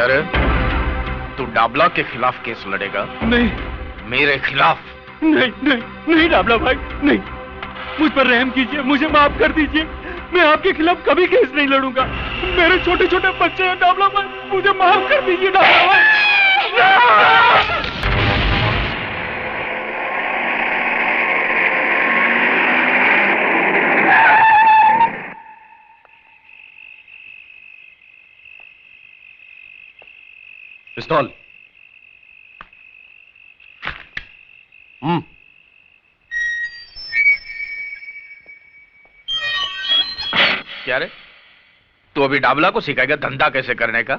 क्या रे? तू डाबला के खिलाफ केस लड़ेगा? नहीं। मेरे खिलाफ? नहीं नहीं नहीं डाबला भाई, नहीं। मुझ पर रहम कीजिए, मुझे माफ कर दीजिए। मैं आपके खिलाफ कभी केस नहीं लड़ूंगा। मेरे छोटे छोटे बच्चे हैं डाबला भाई, मुझे माफ कर दीजिए डाबला भाई। पिस्तौल। क्या रे? तू अभी डाबला को सिखाएगा धंधा कैसे करने का?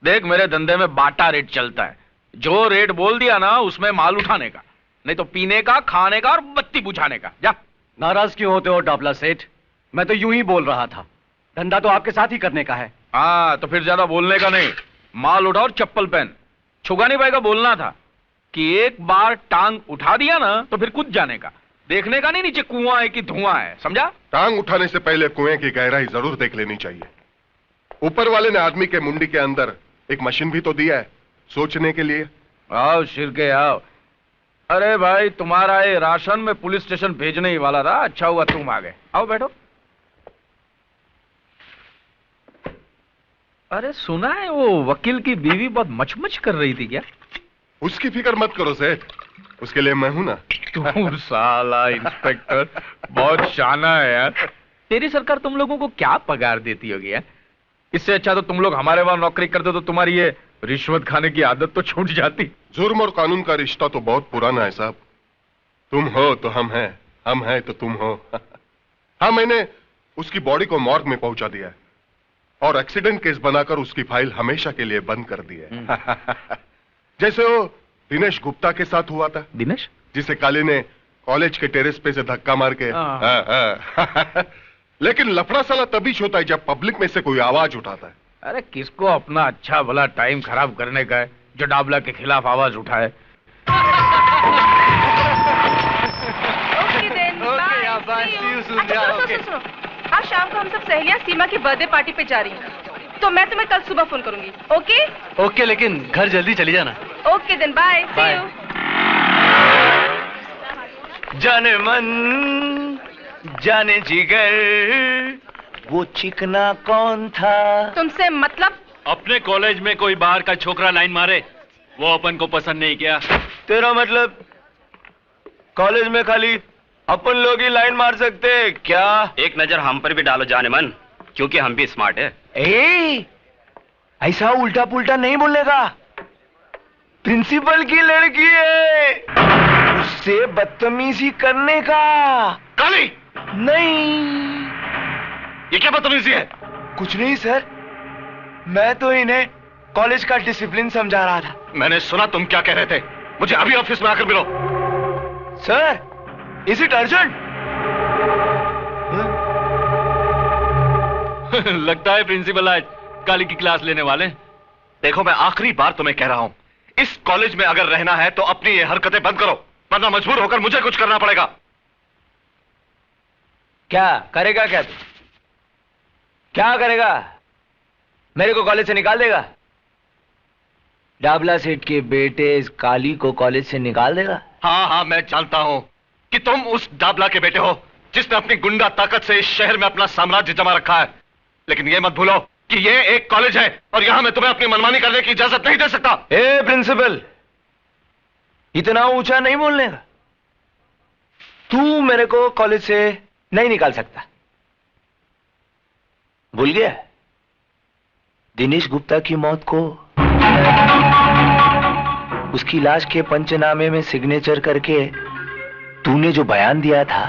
देख, मेरे धंधे में बाटा रेट चलता है। जो रेट बोल दिया ना, उसमें माल उठाने का, नहीं तो पीने का, खाने का और बत्ती बुझाने का। जा। नाराज क्यों होते हो डाबला सेठ? मैं तो यूं ही बोल रहा था, धंधा तो आपके साथ ही करने का है। हाँ, तो फिर ज्यादा बोलने का नहीं। माल उठा और चप्पल पहन। छुगानी भाई का बोलना था कि एक बार टांग उठा दिया ना तो फिर कूद जाने का। देखने का नहीं नीचे कुआं है कि धुआं है, समझा? टांग उठाने से पहले कुएं की गहराई जरूर देख लेनी चाहिए। ऊपर वाले ने आदमी के मुंडी के अंदर एक मशीन भी तो दिया है सोचने के लिए। आओ शिरके आओ। अरे भाई, तुम्हारा ये राशन में पुलिस स्टेशन भेजने ही वाला था। अच्छा हुआ तुम आ गए। आओ बैठो। अरे सुना है वो वकील की बीवी बहुत मचमच कर रही थी क्या? उसकी फिक्र मत करो सेठ, उसके लिए मैं हूं ना। तू साला इंस्पेक्टर बहुत शाना है यार। तेरी सरकार तुम लोगों को क्या पगार देती होगी यार? इससे अच्छा तो तुम लोग हमारे वहां नौकरी करते तो तुम्हारी ये रिश्वत खाने की आदत तो छूट जाती। जुर्म और कानून का रिश्ता तो बहुत पुराना है साहब। तुम हो तो हम हैं, हम हैं तो तुम हो। हाँ, मैंने उसकी बॉडी को मॉर्ग में पहुंचा दिया है और एक्सीडेंट केस बनाकर उसकी फाइल हमेशा के लिए बंद कर दी है। जैसे वो दिनेश गुप्ता के साथ हुआ था। दिनेश? जिसे काली ने कॉलेज के टेरेस पे से धक्का मार के। लेकिन लफड़ा साला तभी होता है जब पब्लिक में से कोई आवाज उठाता है। अरे किसको अपना अच्छा भला टाइम खराब करने का है जो डाबला के खिलाफ आवाज उठाए? सुनो, आज शाम को हम सब सहेलियां सीमा की बर्थडे पार्टी पे जा रही हैं, तो मैं तुम्हें कल सुबह फोन करूंगी। ओके? ओके, लेकिन घर जल्दी चली जाना। Okay then, bye. See you. जाने मन जाने जिगर, वो चिकना कौन था? तुमसे मतलब? अपने कॉलेज में कोई बाहर का छोकरा लाइन मारे, वो अपन को पसंद नहीं किया। तेरा मतलब कॉलेज में खाली अपन लोग ही लाइन मार सकते हैं क्या? एक नजर हम पर भी डालो जाने मन, क्योंकि हम भी स्मार्ट है। ऐसा उल्टा पुल्टा नहीं बोलने का। प्रिंसिपल की लड़की है, उससे बदतमीजी करने का। काली! नहीं, ये क्या बदतमीजी है? कुछ नहीं सर, मैं तो इन्हें कॉलेज का डिसिप्लिन समझा रहा था। मैंने सुना तुम क्या कह रहे थे। मुझे अभी ऑफिस में आकर मिलो। Sir, is it urgent? लगता है प्रिंसिपल आज काली की क्लास लेने वाले। देखो, मैं आखिरी बार तुम्हें कह रहा हूं, इस कॉलेज में अगर रहना है तो अपनी ये हरकतें बंद करो, वरना मजबूर होकर मुझे कुछ करना पड़ेगा। क्या करेगा? क्या तू क्या करेगा? मेरे को कॉलेज से निकाल देगा? डाबला सेठ के बेटे इस काली को कॉलेज से निकाल देगा? हाँ हाँ, मैं जानता हूं कि तुम उस डाबला के बेटे हो जिसने अपनी गुंडा ताकत से इस शहर में अपना साम्राज्य जमा रखा है। लेकिन यह मत भूलो कि यह एक कॉलेज है और यहां मैं तुम्हें अपनी मनमानी करने की इजाजत नहीं दे सकता। ए प्रिंसिपल, इतना ऊंचा नहीं बोलने का। तू मेरे को कॉलेज से नहीं निकाल सकता। भूल गया दिनेश गुप्ता की मौत को? उसकी लाश के पंचनामे में सिग्नेचर करके तूने जो बयान दिया था,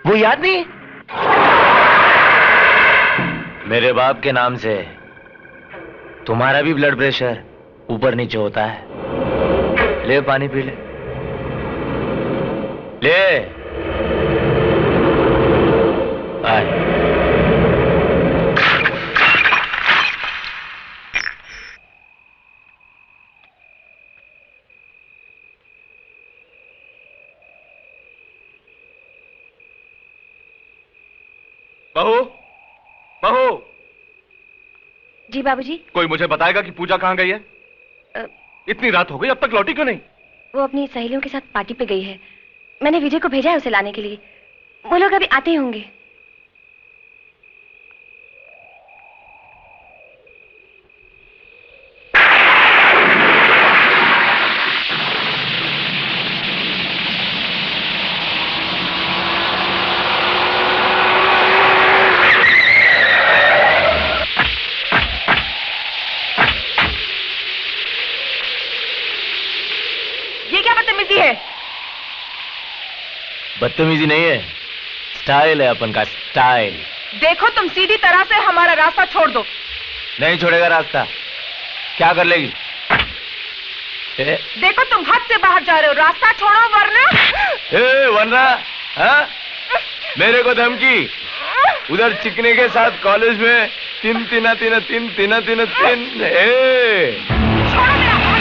वो याद नहीं? मेरे बाप के नाम से तुम्हारा भी ब्लड प्रेशर ऊपर नीचे होता है। ले पानी पी ले। ले आए। बहू, बहू, जी बाबूजी। कोई मुझे बताएगा कि पूजा कहाँ गई है? इतनी रात हो गई, अब तक लौटी क्यों नहीं? वो अपनी सहेलियों के साथ पार्टी पे गई है। मैंने विजय को भेजा है उसे लाने के लिए। वो लोग अभी आते ही होंगे। बदतमीजी नहीं है, स्टाइल है अपन का, स्टाइल। देखो तुम सीधी तरह से हमारा रास्ता छोड़ दो। नहीं छोड़ेगा रास्ता। क्या कर लेगी? देखो तुम हद से बाहर जा रहे हो, रास्ता छोड़ो वरना। हाँ? मेरे को धमकी? उधर चिकने के साथ कॉलेज में तीन। छोड़ो मेरा हाथ।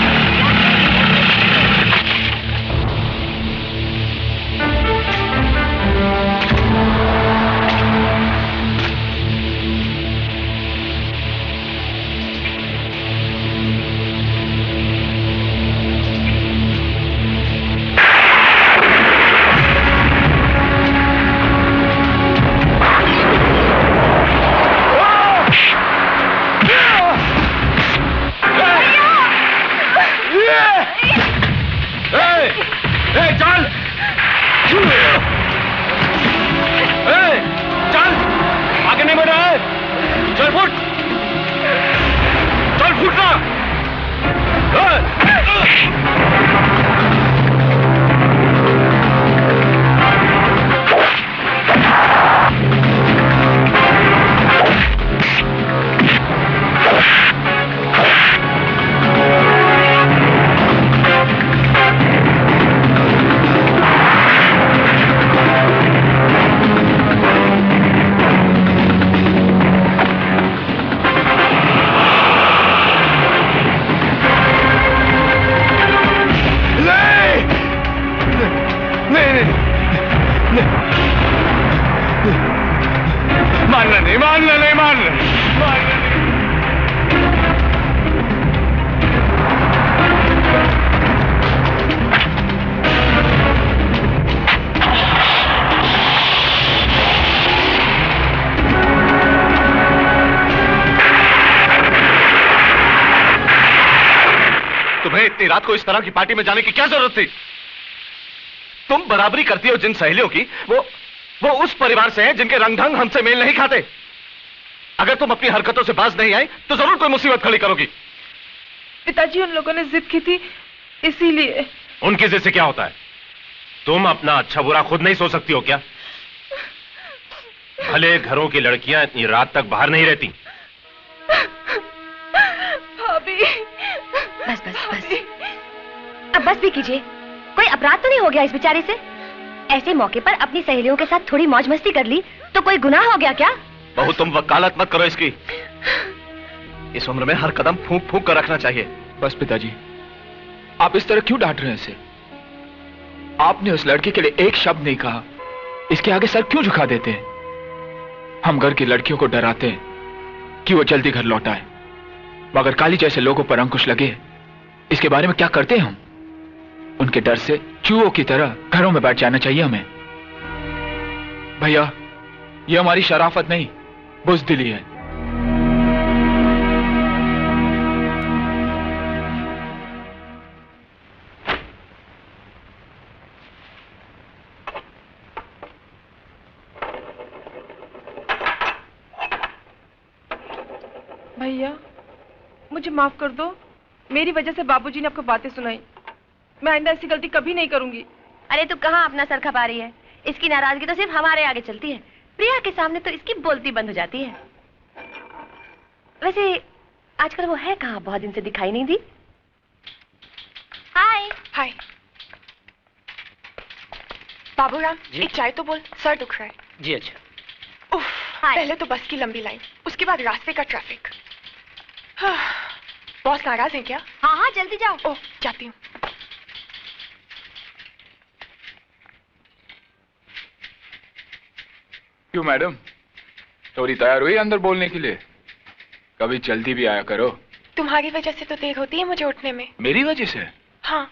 इतनी रात को इस तरह की पार्टी में जाने की क्या जरूरत थी? तुम बराबरी करती हो जिन सहेलियों की, वो उस परिवार से हैं जिनके रंग ढंग हमसे मेल नहीं खाते। अगर तुम अपनी हरकतों से बाज नहीं आई तो जरूर कोई मुसीबत खड़ी करोगी। पिताजी उन लोगों ने जिद की थी, इसीलिए। उनकी जिद से क्या होता है? तुम अपना अच्छा बुरा खुद नहीं सोच सकती हो क्या? भले घरों की लड़कियां इतनी रात तक बाहर नहीं रहती। भाभी। बस बस बस, अब बस भी कीजिए। कोई अपराध तो नहीं हो गया इस बेचारे से? ऐसे मौके पर अपनी सहेलियों के साथ थोड़ी मौज मस्ती कर ली तो कोई गुनाह हो गया क्या? बहू तुम वकालत मत करो इसकी। इस उम्र में हर कदम फूंक फूंक कर रखना चाहिए। बस पिताजी, आप इस तरह क्यों डांट रहे हैं इसे? आपने उस लड़के के लिए एक शब्द नहीं कहा, इसके आगे सर क्यों झुका देते हैं? हम घर की लड़कियों को डराते हैं कि वो जल्दी घर लौट आए, मगर काली जैसे लोगों पर अंकुश लगे इसके बारे में क्या करते हैं हम? उनके डर से चूहों की तरह घरों में बैठ जाना चाहिए हमें। भैया, ये हमारी शराफत नहीं, बुज़दिली है। भैया, मुझे माफ कर दो। मेरी वजह से बाबूजी ने आपको बातें सुनाई। मैं आइंदा ऐसी गलती कभी नहीं करूंगी। अरे तू कहाँ अपना सर खपा रही है? इसकी नाराजगी तो सिर्फ हमारे आगे चलती है, प्रिया के सामने तो इसकी बोलती बंद हो जाती है। वैसे आजकल वो है कहाँ? बहुत दिन से दिखाई नहीं दी। हाय हाय। बाबूराम, एक चाय तो बोल, सर दुख रहा है। जी अच्छा। उफ, पहले तो बस की लंबी लाइन, उसके बाद रास्ते का ट्रैफिक। बॉस नाराज है क्या? हाँ हाँ जल्दी जाओ। ओह, जाती हूँ। क्यों मैडम, तोरी तैयार हुई अंदर बोलने के लिए? कभी जल्दी भी आया करो। तुम्हारी वजह से तो देर होती है मुझे उठने में। मेरी वजह से? हाँ,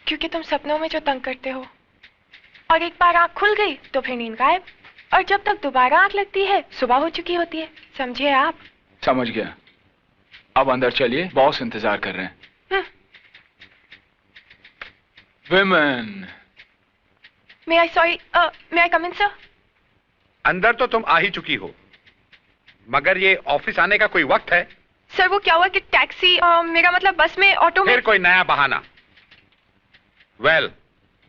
क्योंकि तुम सपनों में जो तंग करते हो, और एक बार आंख खुल गई तो फिर नींद गायब, और जब तक दोबारा आंख लगती है सुबह हो चुकी होती है। समझे आप? समझ गया। अब अंदर चलिए, बॉस इंतजार कर रहे हैं। विमेन। मे आई कम इन सर? अंदर तो तुम आ ही चुकी हो, मगर ये ऑफिस आने का कोई वक्त है? सर वो क्या हुआ कि टैक्सी, मेरा मतलब बस में, ऑटो में। फिर कोई नया बहाना। Well,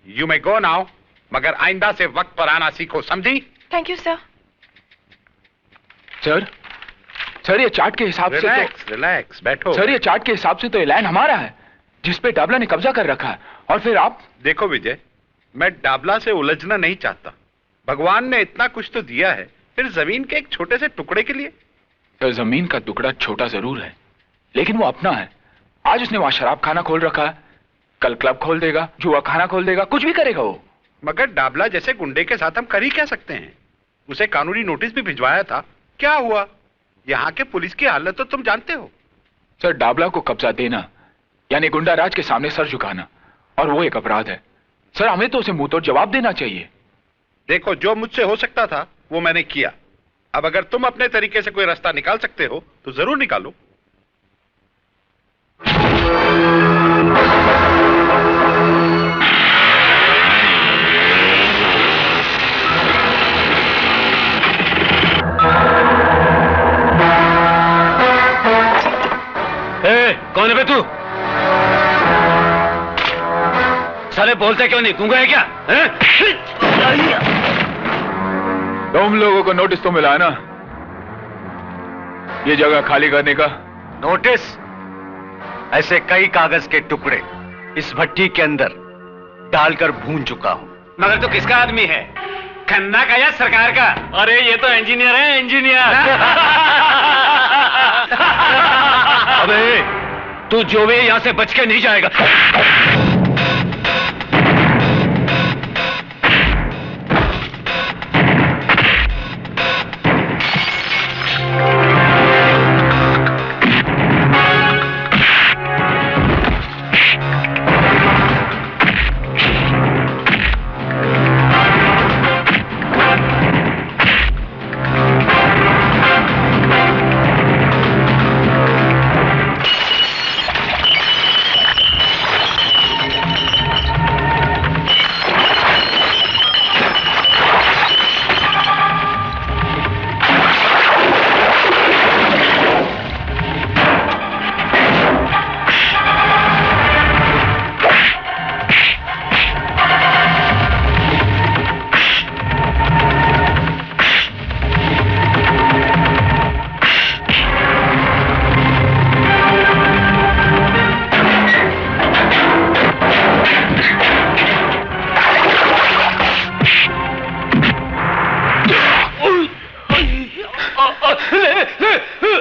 you may go now, मगर आइंदा से वक्त पर आना सीखो, समझी? Thank you sir. सर ये चार्ट के हिसाब से तो रिलैक्स बैठो। सर ये चार्ट के हिसाब से तो ये लैंड हमारा है जिसपे डाबला ने कब्जा कर रखा है, और फिर आप। देखो विजय, मैं डाबला से उलझना नहीं चाहता। भगवान ने इतना कुछ तो दिया है, फिर जमीन के एक छोटे से टुकड़े के लिए। सर जमीन का टुकड़ा छोटा जरूर है, लेकिन वो अपना है। आज उसने वहां शराब खाना खोल रखा है, कल क्लब खोल देगा, जुआ खाना खोल देगा, कुछ भी करेगा वो। मगर डाबला जैसे गुंडे के साथ हम कर ही क्या सकते हैं? उसे कानूनी नोटिस भी भिजवाया था, क्या हुआ? यहाँ के पुलिस की हालत तो तुम जानते हो। सर डाबला को कब्जा देना यानी गुंडा राज के सामने सर झुकाना, और वो एक अपराध है। सर हमें तो उसे मुंह तोड़ जवाब देना चाहिए। देखो, जो मुझसे हो सकता था वो मैंने किया। अब अगर तुम अपने तरीके से कोई रास्ता निकाल सकते हो तो जरूर निकालो। कौन है बे तू? साले बोलते क्यों नहीं? गूंगा है क्या? तुम लोगों को नोटिस तो मिला है ना ये जगह खाली करने का? नोटिस? ऐसे कई कागज के टुकड़े इस भट्टी के अंदर डालकर भून चुका हूं। मगर तू किसका आदमी है? खन्ना का या सरकार का? अरे ये तो इंजीनियर है, इंजीनियर। अबे तू जो भी यहां से बच के नहीं जाएगा।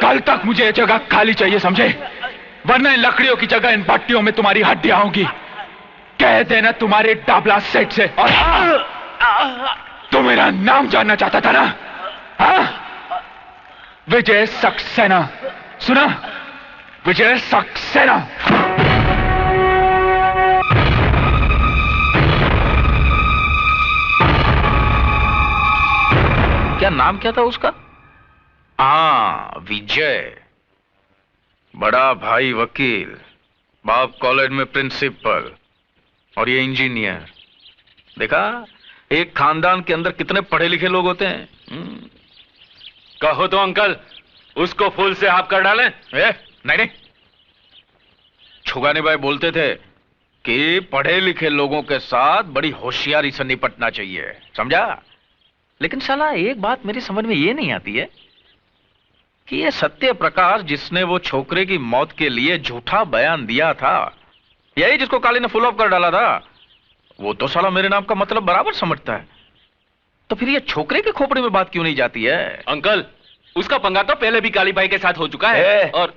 कल तक मुझे ये जगह खाली चाहिए, समझे? वरना इन लकड़ियों की जगह इन भट्टियों में तुम्हारी हड्डियां होंगी। कह देना तुम्हारे डाबला सेठ से। और तू मेरा नाम जानना चाहता था ना? हाँ? विजय सक्सेना, सुना? विजय सक्सेना। क्या नाम क्या था उसका? हाँ, विजय। बड़ा भाई वकील, बाप कॉलेज में प्रिंसिपल, और ये इंजीनियर। देखा, एक खानदान के अंदर कितने पढ़े लिखे लोग होते हैं। कहो तो अंकल, उसको फूल से आप कर डालें। नहीं, छुगाने भाई बोलते थे कि पढ़े लिखे लोगों के साथ बड़ी होशियारी से निपटना चाहिए, समझा? लेकिन साला एक बात मेरी समझ में ये नहीं आती है कि ये सत्य प्रकाश जिसने वो छोकरे की मौत के लिए झूठा बयान दिया था, यही जिसको काली ने फुल ऑफ कर डाला था, वो तो साला मेरे नाम का मतलब बराबर समझता है। तो फिर ये छोकरे के खोपड़े में बात क्यों नहीं जाती है? अंकल, उसका पंगा तो पहले भी काली भाई के साथ हो चुका है। और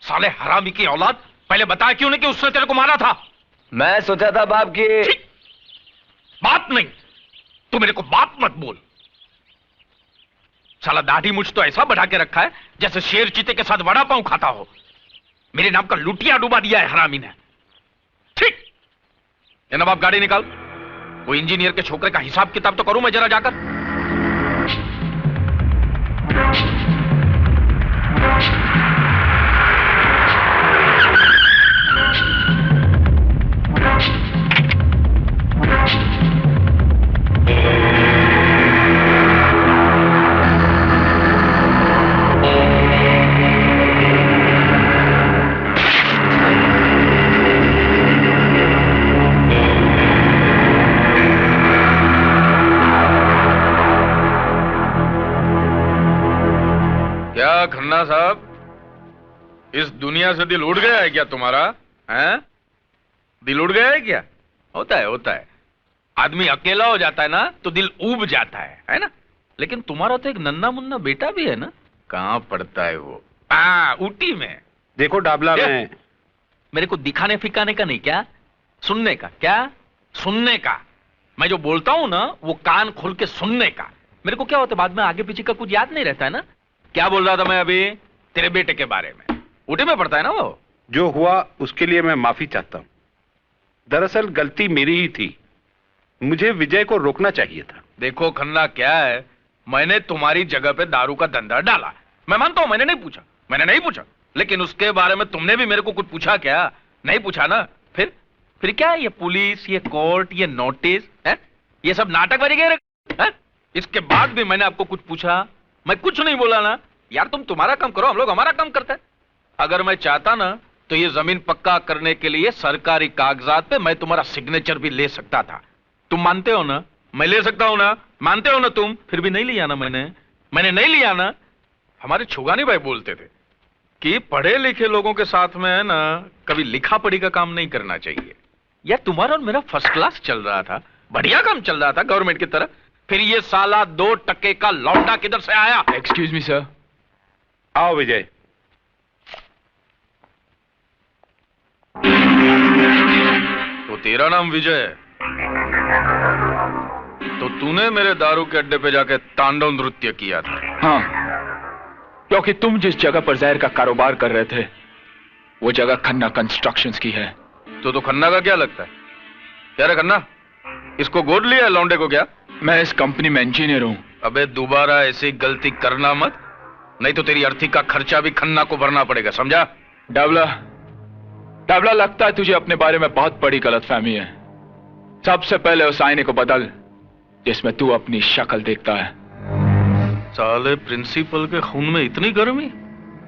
साले हरामी की औलाद, पहले बताया क्यों नहीं कि उसने तेरे को मारा था? मैं सोचा था बाप की बात नहीं, तू मेरे को बात मत बोल। साला दाढ़ी मुझ तो ऐसा बढ़ा के रखा है जैसे शेर चीते के साथ वड़ा पांव खाता हो। मेरे नाम का लुटिया डुबा दिया है हरामी ने। ठीक, ये नवाब गाड़ी निकाल। वो इंजीनियर के छोकरे का हिसाब किताब तो करूं मैं जरा जाकर। खन्ना साहब, इस दुनिया से दिल उड़ गया है क्या तुम्हारा? हैं? दिल उड़ गया है क्या? होता है। आदमी अकेला हो जाता है ना तो दिल ऊब जाता है ना? लेकिन तुम्हारा तो एक नन्ना मुन्ना बेटा भी है ना? कहां पढ़ता है वो? ऊटी में। देखो डाबला में। मेरे को दिखाने फिकाने का नहीं, क्या सुनने का? क्या सुनने का? मैं जो बोलता हूं ना वो कान खोल के सुनने का। मेरे को क्या होता है बाद में आगे पीछे का कुछ याद नहीं रहता है ना। क्या बोल रहा था मैं अभी? तेरे बेटे के बारे में। ऊटी में पढ़ता है ना वो। जो हुआ उसके लिए मैं माफी चाहता हूं। दरअसल गलती मेरी ही थी, मुझे विजय को रोकना चाहिए था। देखो खन्ना, क्या है, मैंने तुम्हारी जगह पे दारू का धंधा डाला। मैं मानता हूं मैंने नहीं पूछा, लेकिन उसके बारे में तुमने भी मेरे को कुछ पूछा क्या? नहीं पूछा ना। फिर क्या है ये पुलिस, ये कोर्ट, ये नोटिस है, ये सब नाटक बन गए। इसके बाद भी मैंने आपको कुछ पूछा? मैं कुछ नहीं बोला ना। यार तुम तुम्हारा काम करो, हम लोग हमारा काम करते हैं। अगर मैं चाहता ना तो ये जमीन पक्का करने के लिए सरकारी कागजात पे मैं तुम्हारा सिग्नेचर भी ले सकता था। तुम मानते हो ना? मैं ले सकता हूं ना? मानते हो ना तुम? फिर भी नहीं लिया ना मैंने नहीं लिया ना। हमारे छुगानी भाई बोलते थे कि पढ़े लिखे लोगों के साथ में है ना कभी लिखा पढ़ी का काम नहीं करना चाहिए। यार तुम्हारा और मेरा फर्स्ट क्लास चल रहा था, बढ़िया काम चल रहा था गवर्नमेंट की तरह। फिर ये साला 2 टके का लौंडा किधर से आया? Excuse me sir. आओ विजय। तो तेरा नाम विजय है, तो तूने मेरे दारू के अड्डे पे जाके तांडव नृत्य किया था? हाँ, क्योंकि तुम जिस जगह पर जहर का कारोबार कर रहे थे वो जगह खन्ना कंस्ट्रक्शंस की है। तो खन्ना का क्या लगता है? क्या रे खन्ना, इसको गोद लिया है लौंडे को क्या? मैं इस कंपनी में इंजीनियर हूं। अबे दोबारा ऐसी गलती करना मत, नहीं तो तेरी अर्थी का खर्चा भी खन्ना को भरना पड़ेगा, समझा? डाबला, लगता है तुझे अपने बारे में बहुत बड़ी गलतफहमी है। सबसे पहले उस आईने को बदल जिसमें तू अपनी शक्ल देखता है। साले प्रिंसिपल के खून में इतनी गर्मी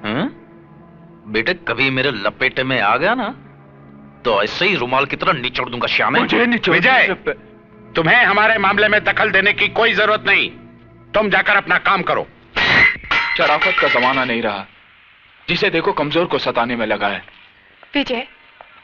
हैं? बेटे कभी मेरे लपेटे में आ गया ना तो ऐसे ही रुमाल की तरह निचोड़ दूंगा श्याम। विजय, तुम्हें हमारे मामले में दखल देने की कोई जरूरत नहीं। तुम जाकर अपना काम करो। शराफत का जमाना नहीं रहा, जिसे देखो कमजोर को सताने में लगा है। विजय,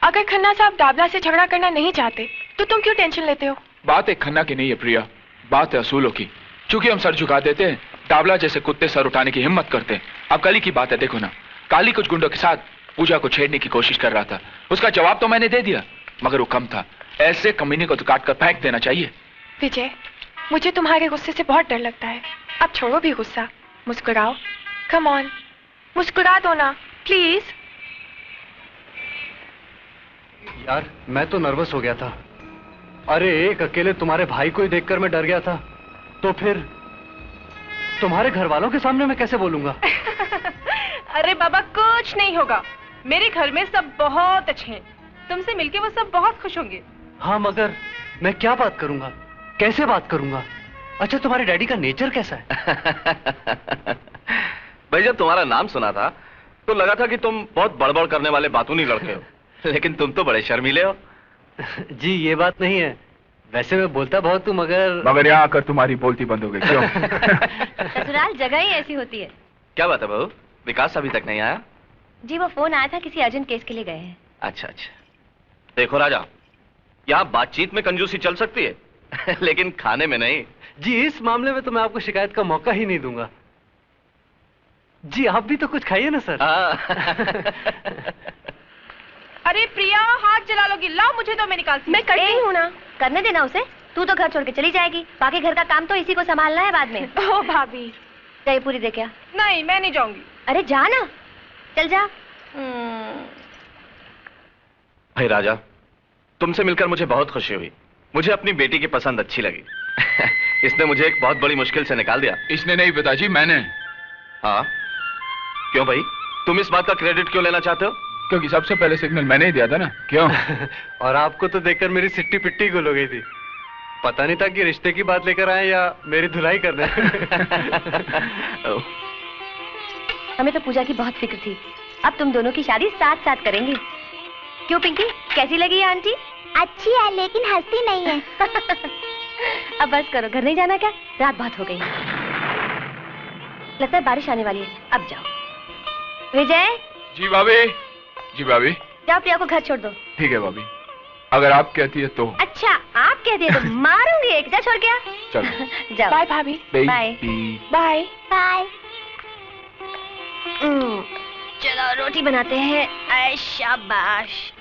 अगर खन्ना साहब डाबला से झगड़ा करना नहीं चाहते तो तुम क्यों टेंशन लेते हो? बात एक खन्ना की नहीं है प्रिया, बात है असूलों की। चूंकि हम सर झुका देते हैं, डाबला जैसे कुत्ते सर उठाने की हिम्मत करते हैं। अब कल ही की बात है, देखो ना, काली कुछ गुंडों के साथ पूजा को छेड़ने की कोशिश कर रहा था। उसका जवाब तो मैंने दे दिया, मगर वो कम था। ऐसे कमीने को तो काट कर फेंक देना चाहिए। विजय, मुझे तुम्हारे गुस्से से बहुत डर लगता है। अब छोड़ो भी गुस्सा, मुस्कुराओ। कम ऑन, मुस्कुरा दो ना प्लीज। यार मैं तो नर्वस हो गया था। अरे एक अकेले तुम्हारे भाई को ही देखकर मैं डर गया था, तो फिर तुम्हारे घर वालों के सामने मैं कैसे बोलूंगा? अरे बाबा कुछ नहीं होगा, मेरे घर में सब बहुत अच्छे हैं। तुमसे मिलके वो सब बहुत खुश होंगे। हाँ मगर मैं क्या बात करूंगा, कैसे बात करूंगा? अच्छा तुम्हारे डैडी का नेचर कैसा है? भाई जब तुम्हारा नाम सुना था तो लगा था कि तुम बहुत बड़बड़ करने वाले बातूनी लड़के हो, लेकिन तुम तो बड़े शर्मीले हो। जी ये बात नहीं है, वैसे मैं बोलता बहुत हूँ मगर यहाँ आकर तुम्हारी बोलती बंद हो गई क्यों? ससुराल जगह ही ऐसी होती है। क्या बात है बहू, विकास अभी तक नहीं आया? जी वो फोन आया था, किसी अर्जेंट केस के लिए गए हैं। अच्छा अच्छा। देखो राजा, यहाँ बातचीत में कंजूसी चल सकती है लेकिन खाने में नहीं। जी इस मामले में तो मैं आपको शिकायत का मौका ही नहीं दूंगा। जी आप भी तो कुछ खाइए ना सर। अरे प्रिया हाथ जला लोगी, लाओ मुझे तो मैं निकालती। मैं करती हूँ ना। करने देना उसे, तू तो घर छोड़ के चली जाएगी, बाकी घर का काम तो इसी को संभालना है बाद में। ओ भाभी, ये पूरी दे क्या? नहीं, मैं नहीं जाऊंगी। अरे जा ना, चल जा। भाई राजा, तुमसे मिलकर मुझे बहुत खुशी हुई। मुझे अपनी बेटी की पसंद अच्छी लगी। इसने मुझे एक बहुत बड़ी मुश्किल से निकाल दिया। इसने नहीं पिताजी, मैंने। हाँ? क्यों भाई, तुम इस बात का क्रेडिट क्यों लेना चाहते हो? क्योंकि सबसे पहले सिग्नल मैंने ही दिया था ना। क्यों? और आपको तो देखकर मेरी सिट्टी पिट्टी गुल हो गई थी। पता नहीं था कि रिश्ते की बात लेकर आए या मेरी धुलाई करने। हमें तो पूजा की बहुत फिक्र थी। अब तुम दोनों की शादी साथ साथ करेंगे। क्यों पिंकी, कैसी लगी आंटी? अच्छी है लेकिन हंसती नहीं है। अब बस करो, घर नहीं जाना क्या? रात बहुत हो गई। लगता है बारिश आने वाली है, अब जाओ। विजय। जी भाभी। जी भाभी। जाओ प्रिया को घर छोड़ दो। ठीक है भाभी, अगर आप कहती है तो। अच्छा, आप कहती है तो मारूंगी एक। जा छोड़ के आ। चलो। जाओ। बाय भाभी। Bye bye bye. चलो रोटी बनाते हैं। ऐ शाबाश।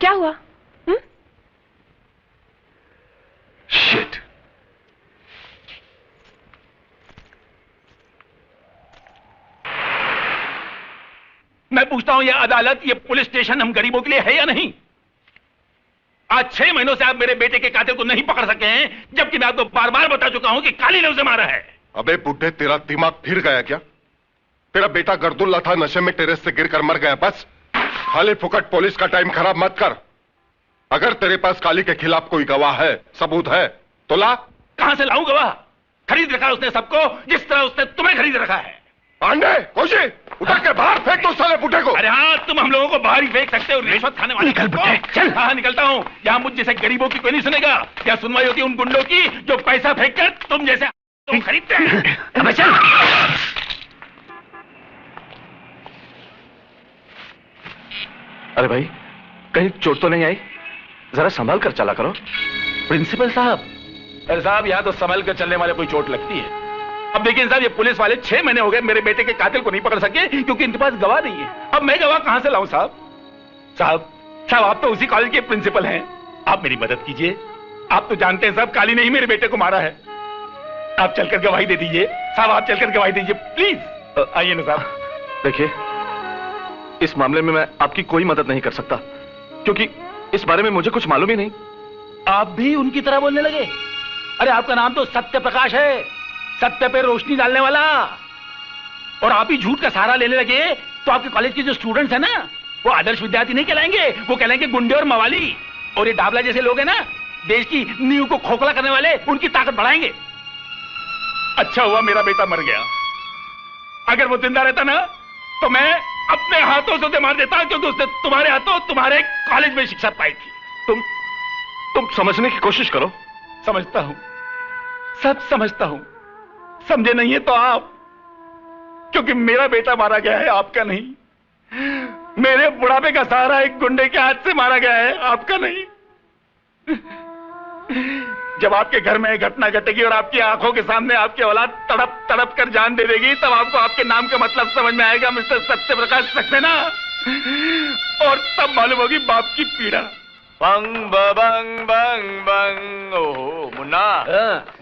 क्या हुआ? शिट। मैं पूछता हूं, ये अदालत, ये पुलिस स्टेशन हम गरीबों के लिए है या नहीं? आज 6 महीनों से आप मेरे बेटे के कातिल को नहीं पकड़ सके हैं, जबकि मैं आपको बार बार बता चुका हूं कि काली ने उसे मारा है। अबे बुड्ढे, तेरा दिमाग फिर गया क्या? तेरा बेटा गर्दुल्ला था, नशे में टेरेस से गिरकर मर गया। बस खाली फुकट पुलिस का टाइम खराब मत कर। अगर तेरे पास काली के खिलाफ कोई गवाह है, सबूत है, तो ला। कहां से लाऊं गवाह? खरीद रखा उसने सबको, जिस तरह उसने तुम्हें खरीद रखा है। पांडे, कोशी, उठा के बाहर फेंक दो साले बुड्ढे को। अरे हाँ, तुम हम लोगों को बाहर ही फेंक सकते हो, रिश्वत खाने वाले। निकल बुड्ढे, चल। हाँ, निकलता हूँ। यहाँ मुझ जैसे गरीबों की कोई नहीं सुनेगा। क्या सुनवाई होती है उन गुंडों की जो पैसा फेंक कर तुम जैसे तुम खरीदते हैं। अब चल। अरे भाई, कहीं चोट तो नहीं आई? जरा संभाल कर चला करो। प्रिंसिपल साहब। अरे साहब, यहाँ तो संभल कर चलने वाले कोई चोट लगती है। अब देखिए साहब, ये पुलिस वाले 6 महीने हो गए मेरे बेटे के कातिल को नहीं पकड़ सके क्योंकि इनके पास गवाह नहीं है। अब मैं गवाह कहां से लाऊं साहब? साहब आप तो उसी कॉलेज के प्रिंसिपल हैं, आप मेरी मदद कीजिए। आप तो जानते हैं साहब, काली ने ही मेरे बेटे को मारा है। आप चलकर गवाही दे दीजिए साहब, आप चलकर गवाही दीजिए प्लीज। आइए ना साहब। देखिए, इस मामले में मैं आपकी कोई मदद नहीं कर सकता क्योंकि इस बारे में मुझे कुछ मालूम ही नहीं। आप भी उनकी तरह बोलने लगे? अरे आपका नाम तो सत्य प्रकाश है, सत्य पे रोशनी डालने वाला। और आप ही झूठ का सहारा लेने लगे तो आपके कॉलेज के जो स्टूडेंट्स हैं ना, वो आदर्श विद्यार्थी नहीं कहलाएंगे, वो कहलाएंगे गुंडे और मवाली। और ये डाबला जैसे लोग हैं ना, देश की नींव को खोखला करने वाले, उनकी ताकत बढ़ाएंगे। अच्छा हुआ मेरा बेटा मर गया। अगर वो जिंदा रहता ना तो मैं अपने हाथों से उसे मार देता, क्योंकि उसने तुम्हारे हाथों तुम्हारे कॉलेज में शिक्षा पाई थी। तुम समझने की कोशिश करो। समझता हूं, सब समझता हूं। समझे नहीं है तो आप, क्योंकि मेरा बेटा मारा गया है, आपका नहीं। मेरे बुढ़ापे का सहारा एक गुंडे के हाथ से मारा गया है, आपका नहीं। जब आपके घर में एक घटना घटेगी और आपकी आंखों के सामने आपकी औलाद तड़प तड़प कर जान दे देगी, तब आपको आपके नाम का मतलब समझ में आएगा मिस्टर सत्य प्रकाश सक्सेना। और तब मालूम होगी बाप की पीड़ा। बंग बंग बंग बंग। ओहो मुन्ना,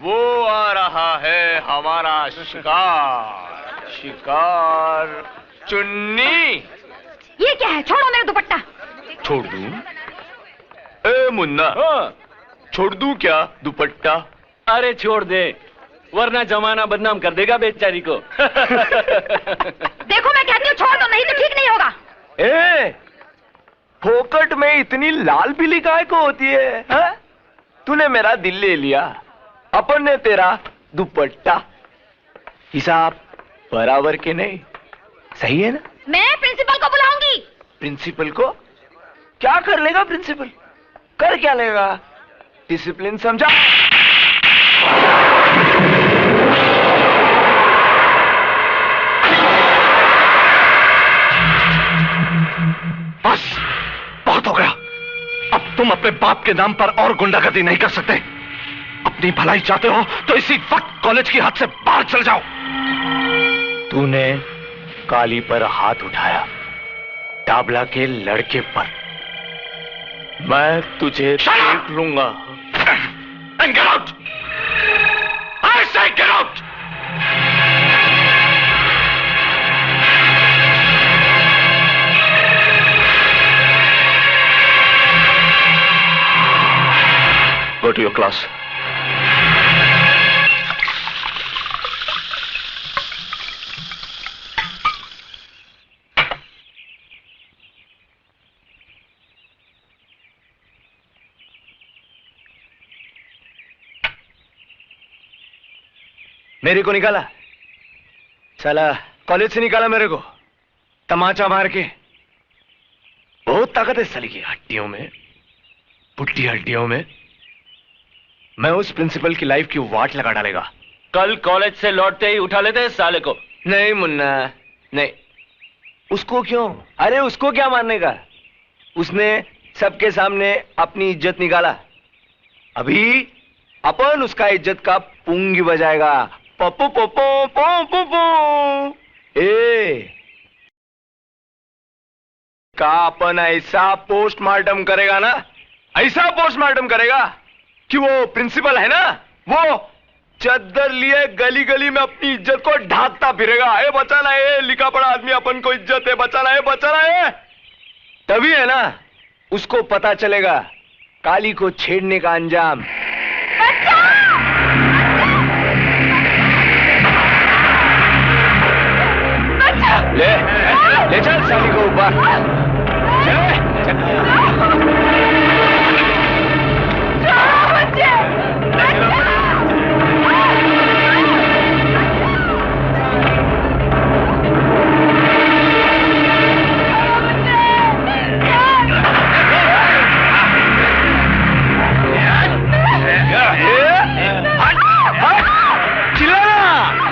वो आ रहा है हमारा शिकार। शिकार चुन्नी। ये क्या है? छोड़ो मेरा दुपट्टा। छोड़ दूं? ए मुन्ना, छोड़ दूं क्या दुपट्टा? अरे छोड़ दे, वरना जमाना बदनाम कर देगा बेचारी को। देखो मैं कहती हूँ छोड़ दो, नहीं तो ठीक नहीं होगा। ए, फोकट में इतनी लाल पीली काय को होती है, हा? तूने मेरा दिल ले लिया, अपन ने तेरा दुपट्टा। हिसाब बराबर के नहीं, सही है ना? मैं प्रिंसिपल को बुलाऊंगी। प्रिंसिपल को? क्या कर लेगा प्रिंसिपल? कर क्या लेगा? डिसिप्लिन समझा? बस बहुत हो गया। अब तुम अपने बाप के नाम पर और गुंडागर्दी नहीं कर सकते। अपनी अपनी भलाई चाहते हो तो इसी वक्त कॉलेज की हद से बाहर चल जाओ। तूने काली पर हाथ उठाया, डाबला के लड़के पर। मैं तुझे देख लूंगा। And get out! I say get out! Go to your class. मेरे को निकाला, साला कॉलेज से निकाला मेरे को तमाचा मार के। बहुत ताकत है साली की हड्डियों में, पुट्टी हड्डियों में। मैं उस प्रिंसिपल की लाइफ की वाट लगा डालेगा। कल कॉलेज से लौटते ही उठा लेते साले को। नहीं मुन्ना, नहीं। उसको क्यों? अरे उसको क्या मारने का? उसने सबके सामने अपनी इज्जत निकाला। अभी अपन उसका इज्जत का पुंगी बजाएगा। पप्पू पप्पू पप्पू पप्पू। ए का अपन ऐसा पोस्टमार्टम करेगा ना, ऐसा पोस्टमार्टम करेगा कि वो प्रिंसिपल है ना, वो चद्दर लिए गली गली में अपनी इज्जत को ढांकता फिरेगा। ए बचाना है, लिखा पड़ा आदमी अपन को इज्जत है, बचाना है, बचाना है। तभी है ना उसको पता चलेगा काली को छेड़ने का अंजाम। ले ले चल साली को ऊपर।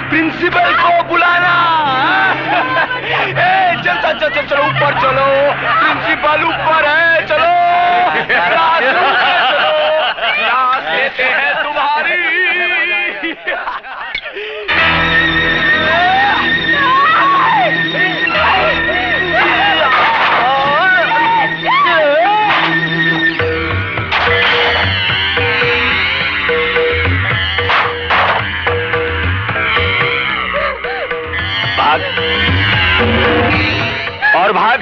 प्रिंसिपल को बुलाना। चल चल चलो ऊपर चलो, प्रिंसिपल ऊपर है, चलो क्लास लेते हैं तुम्हारी। भाग और भाग।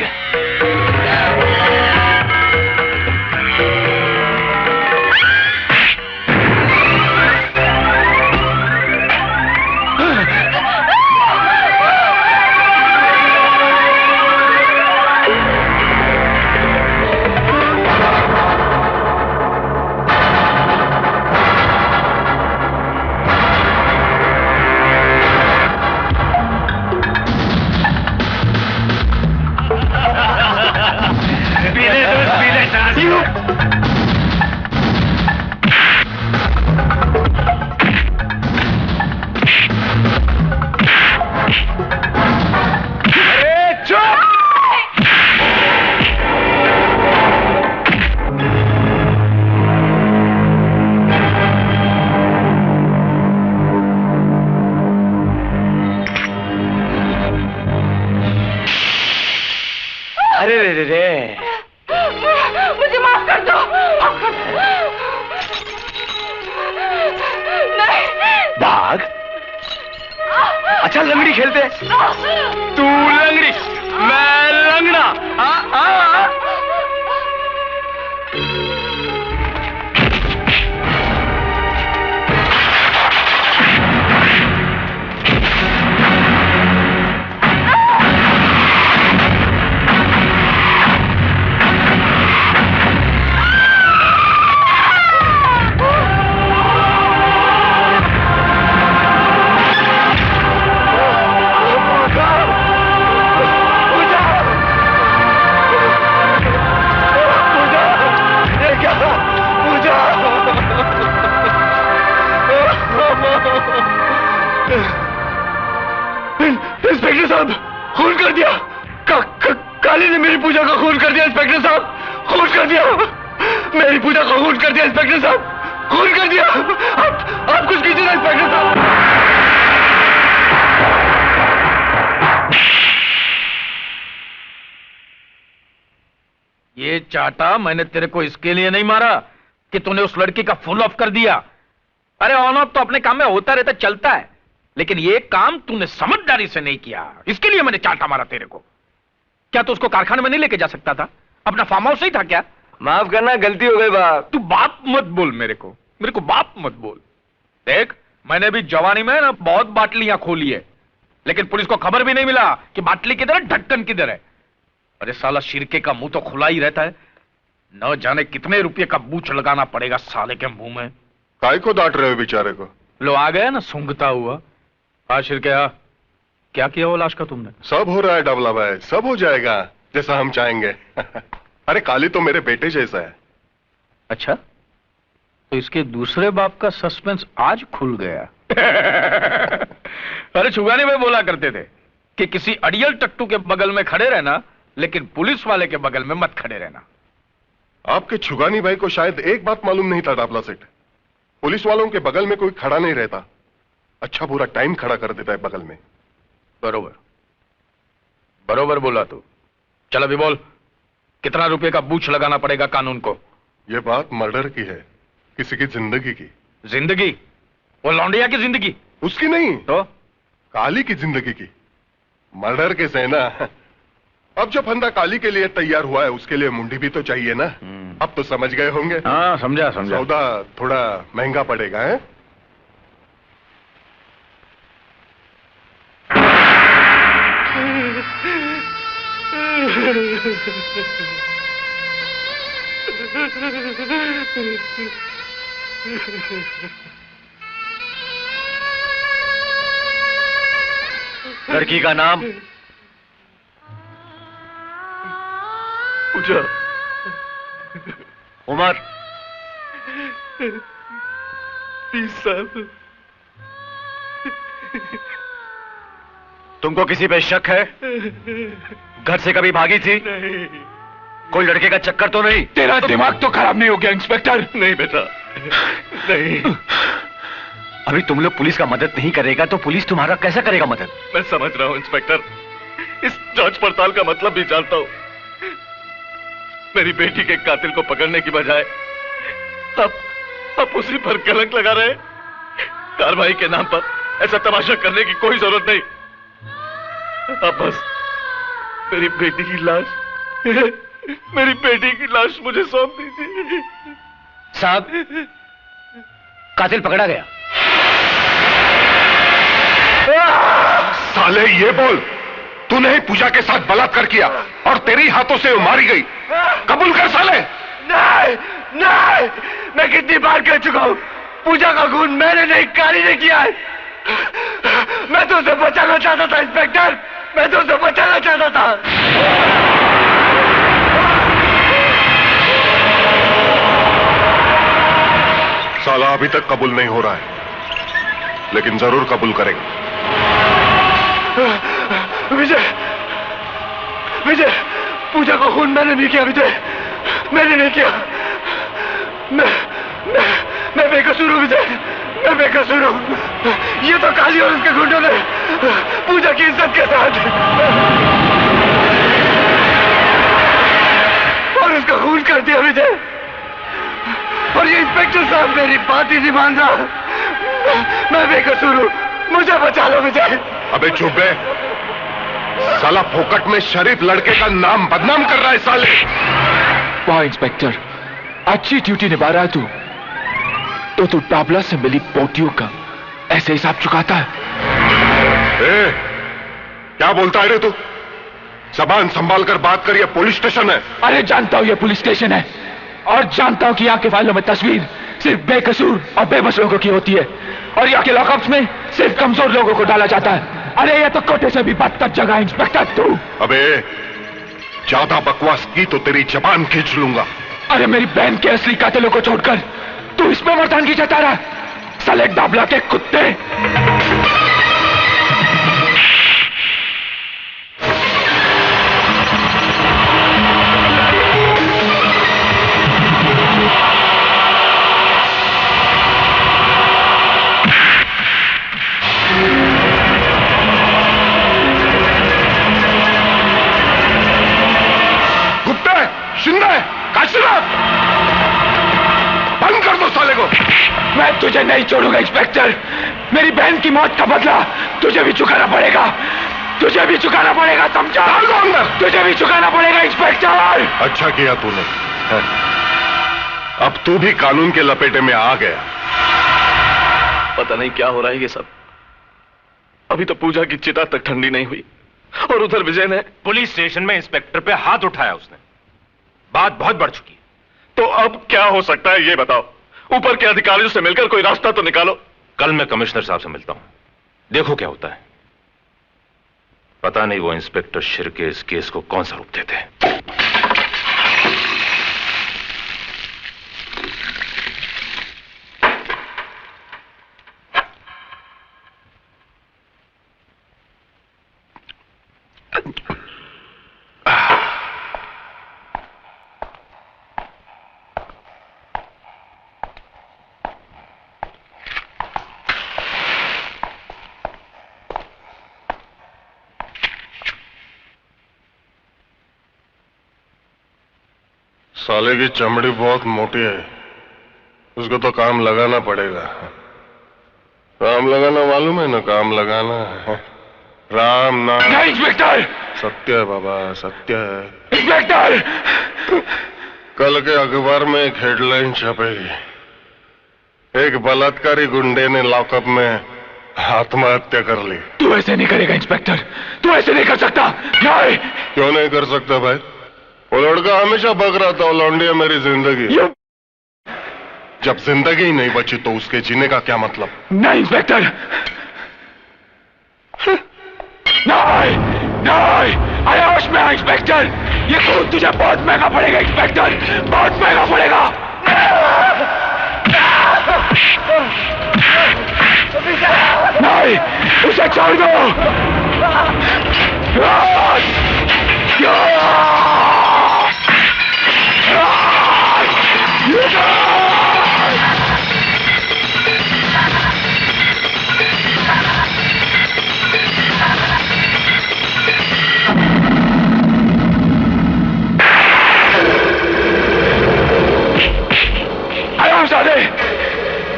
मुझे माफ कर दो। नहीं। भाग। अच्छा लंगड़ी खेलते? तू लंगड़ी, मैं लंगड़ा। इंस्पेक्टर साहब, खून कर दिया। काली ने मेरी पूजा का खून कर दिया इंस्पेक्टर साहब, खून कर दिया। मेरी पूजा का खून कर दिया इंस्पेक्टर साहब, खून कर दिया। आप कुछ कीजिए ना इंस्पेक्टर साहब। ये चाटा मैंने तेरे को इसके लिए नहीं मारा कि तूने उस लड़की का फुल ऑफ कर दिया। अरे ऑन ऑफ तो अपने काम में होता रहता, चलता है, लेकिन ये काम तूने समझदारी से नहीं किया, इसके लिए मैंने चाटा मारा तेरे को। क्या तू उसको कारखाने में नहीं लेके जा सकता था? अपना फार्म हाउस नहीं था क्या? माफ करना, गलती हो गई बाप। तू बाप मत बोल मेरे को बाप मत बोल। देख, मैंने भी जवानी में ना बहुत बाटलियां खोली है, लेकिन पुलिस को खबर भी नहीं मिला कि बाटली किधर है, ढक्कन किधर है। अरे साला शिरके का मुंह तो खुला ही रहता है, न जाने कितने रुपये का बूच लगाना पड़ेगा साले के मुंह में। काय को डांट रहे हो बेचारे को? लो आ गया ना सूंघता हुआ। हाँ शिरके, क्या किया वो लाश का तुमने? सब हो रहा है डबला भाई, सब हो जाएगा जैसा हम चाहेंगे। अरे काली तो मेरे बेटे जैसा है। अच्छा, तो इसके दूसरे बाप का सस्पेंस आज खुल गया। अरे छुगानी भाई बोला करते थे कि किसी अड़ियल टट्टू के बगल में खड़े रहना, लेकिन पुलिस वाले के बगल में मत खड़े रहना। आपके छुगानी भाई को शायद एक बात मालूम नहीं था डाबला सेठ, पुलिस वालों के बगल में कोई खड़ा नहीं रहता, अच्छा पूरा टाइम खड़ा कर देता है बगल में। बरोबर बरोबर बोला तू। चल अभी बोल, कितना रुपए का बूच लगाना पड़ेगा कानून को? यह बात मर्डर की है, किसी की जिंदगी की। जिंदगी? वो लौंडिया की जिंदगी? उसकी नहीं तो काली की जिंदगी की। मर्डर के से ना, अब जो फंदा काली के लिए तैयार हुआ है उसके लिए मुंडी भी तो चाहिए ना। अब तो समझ गए होंगे। हाँ समझा। सौदा थोड़ा महंगा पड़ेगा है? लड़की का नाम पूछा। उम्र 30 साल। तुमको किसी पे शक है? घर से कभी भागी थी? नहीं। कोई लड़के का चक्कर तो नहीं? तेरा दिमाग तो खराब नहीं हो गया इंस्पेक्टर? नहीं बेटा, नहीं। अभी तुम लोग पुलिस का मदद नहीं करेगा तो पुलिस तुम्हारा कैसा करेगा मदद? मैं समझ रहा हूं इंस्पेक्टर, इस जांच पड़ताल का मतलब भी जानता हूं। मेरी बेटी के कातिल को पकड़ने की बजाय आप उसी पर कलंक लगा रहे। कार्रवाई के नाम पर ऐसा तमाशा करने की कोई जरूरत नहीं। अब बस मेरी बेटी की लाश मुझे सौंप दीजिए। साहब, कातिल पकड़ा गया। साले ये बोल, तूने ही पूजा के साथ बलात्कार किया और तेरी हाथों से वो मारी गई, कबूल कर साले। नहीं, नहीं, मैं कितनी बार कह चुका हूं, पूजा का खून मैंने नहीं, काली ने किया है। मैं तो उसे बचाना चाहता था इंस्पेक्टर, मैं तो उसे बचाना चाहता था। साला अभी तक कबूल नहीं हो रहा है, लेकिन जरूर कबूल करेगा। विजय, पूजा का खून मैंने नहीं किया विजय, मैंने नहीं किया। मैं बेकसूर हूं विजय, मैं बेकसूर हूं। ये तो काली और उसके गुंडों ने पूजा की इज्जत के साथ और उसका खून कर दिया विजय। और ये इंस्पेक्टर साहब मेरी बात ही नहीं मान रहा। मैं बेकसूर हूं, मुझे बचा लो विजय। अबे चुप है, साला फोकट में शरीफ लड़के का नाम बदनाम कर रहा है साले। वाह इंस्पेक्टर, अच्छी ड्यूटी निभा रहा है तू। तो तू टाबला से मिली पोटियों का ऐसे हिसाब चुकाता है? क्या बोलता है रे तू? जबान संभाल कर बात कर, ये पुलिस स्टेशन है। अरे जानता हूं ये पुलिस स्टेशन है, और जानता हूं कि यहाँ के फाइलों में तस्वीर सिर्फ बेकसूर और बेबस लोगों की होती है, और यहाँ के लॉकअप्स में सिर्फ कमजोर लोगों को डाला जाता है। अरे ये तो कोटे से भी बदतर जगह है इंस्पेक्टर तू। अबे ज्यादा बकवास की तो तेरी जबान खींच लूंगा। अरे मेरी बहन के असली कातिलों को छोड़कर तू इसमें मर्दानगी जता रहा, साले डाबला के कुत्ते। तुझे नहीं छोड़ूंगा इंस्पेक्टर। मेरी बहन की मौत का बदला तुझे भी चुकाना पड़ेगा, तुझे भी चुकाना पड़ेगा, समझा? तुझे भी चुकाना पड़ेगा इंस्पेक्टर। अच्छा किया तूने, अब तू भी कानून के लपेटे में आ गया। पता नहीं क्या हो रहा है ये सब। अभी तो पूजा की चिता तक ठंडी नहीं हुई और उधर विजय ने पुलिस स्टेशन में इंस्पेक्टर पे हाथ उठाया उसने। बात बहुत बढ़ चुकी है। तो अब क्या हो सकता है ये बताओ। ऊपर के अधिकारियों से मिलकर कोई रास्ता तो निकालो। कल मैं कमिश्नर साहब से मिलता हूं, देखो क्या होता है। पता नहीं वो इंस्पेक्टर शिर्के इस केस को कौन सा रूप देते हैं। साले की चमड़ी बहुत मोटी है, उसको तो काम लगाना पड़ेगा। काम लगाना मालूम है ना, काम लगाना है। राम नाम। नहीं इंस्पेक्टर। सत्य है बाबा, सत्य है इंस्पेक्टर। कल के अखबार में एक हेडलाइन छपेगी, एक बलात्कारी गुंडे ने लॉकअप में आत्महत्या कर ली। तू ऐसे नहीं करेगा इंस्पेक्टर, तू ऐसे नहीं कर सकता। नहीं। क्यों नहीं कर सकता भाई? वो लड़का हमेशा बक रहा था, वो लौंडी है मेरी जिंदगी। जब जिंदगी ही नहीं बची तो उसके जीने का क्या मतलब? नहीं इंस्पेक्टर, नहीं नहीं, अरे होश में आ इंस्पेक्टर, ये खून तुझे बहुत महंगा पड़ेगा इंस्पेक्टर, बहुत महंगा पड़ेगा। नहीं, उसे छोड़ दो।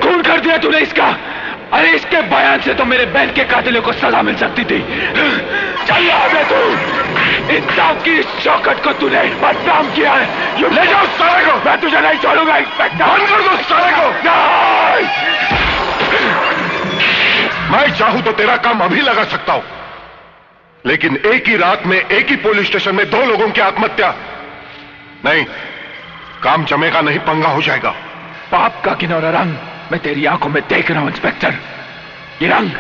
खून कर दिया तूने इसका। अरे इसके बयान से तो मेरे बहन के कातिलों को सजा मिल सकती थी। चल आगे तू, इंसाफ की शौकत को तूने बदनाम किया है। यू ले जाओ साले को। मैं तुझे नहीं छोड़ूंगा इंस्पेक्टर। बंद कर दो साले को। नहीं। मैं चाहूं तो तेरा काम अभी लगा सकता हूं, लेकिन एक ही रात में एक ही पुलिस स्टेशन में 2 लोगों की आत्महत्या नहीं, काम जमेगा नहीं, पंगा हो जाएगा। पाप का किनौरा रंग मैं तेरी आंखों में देख रहा हूं इंस्पेक्टर। ये रंग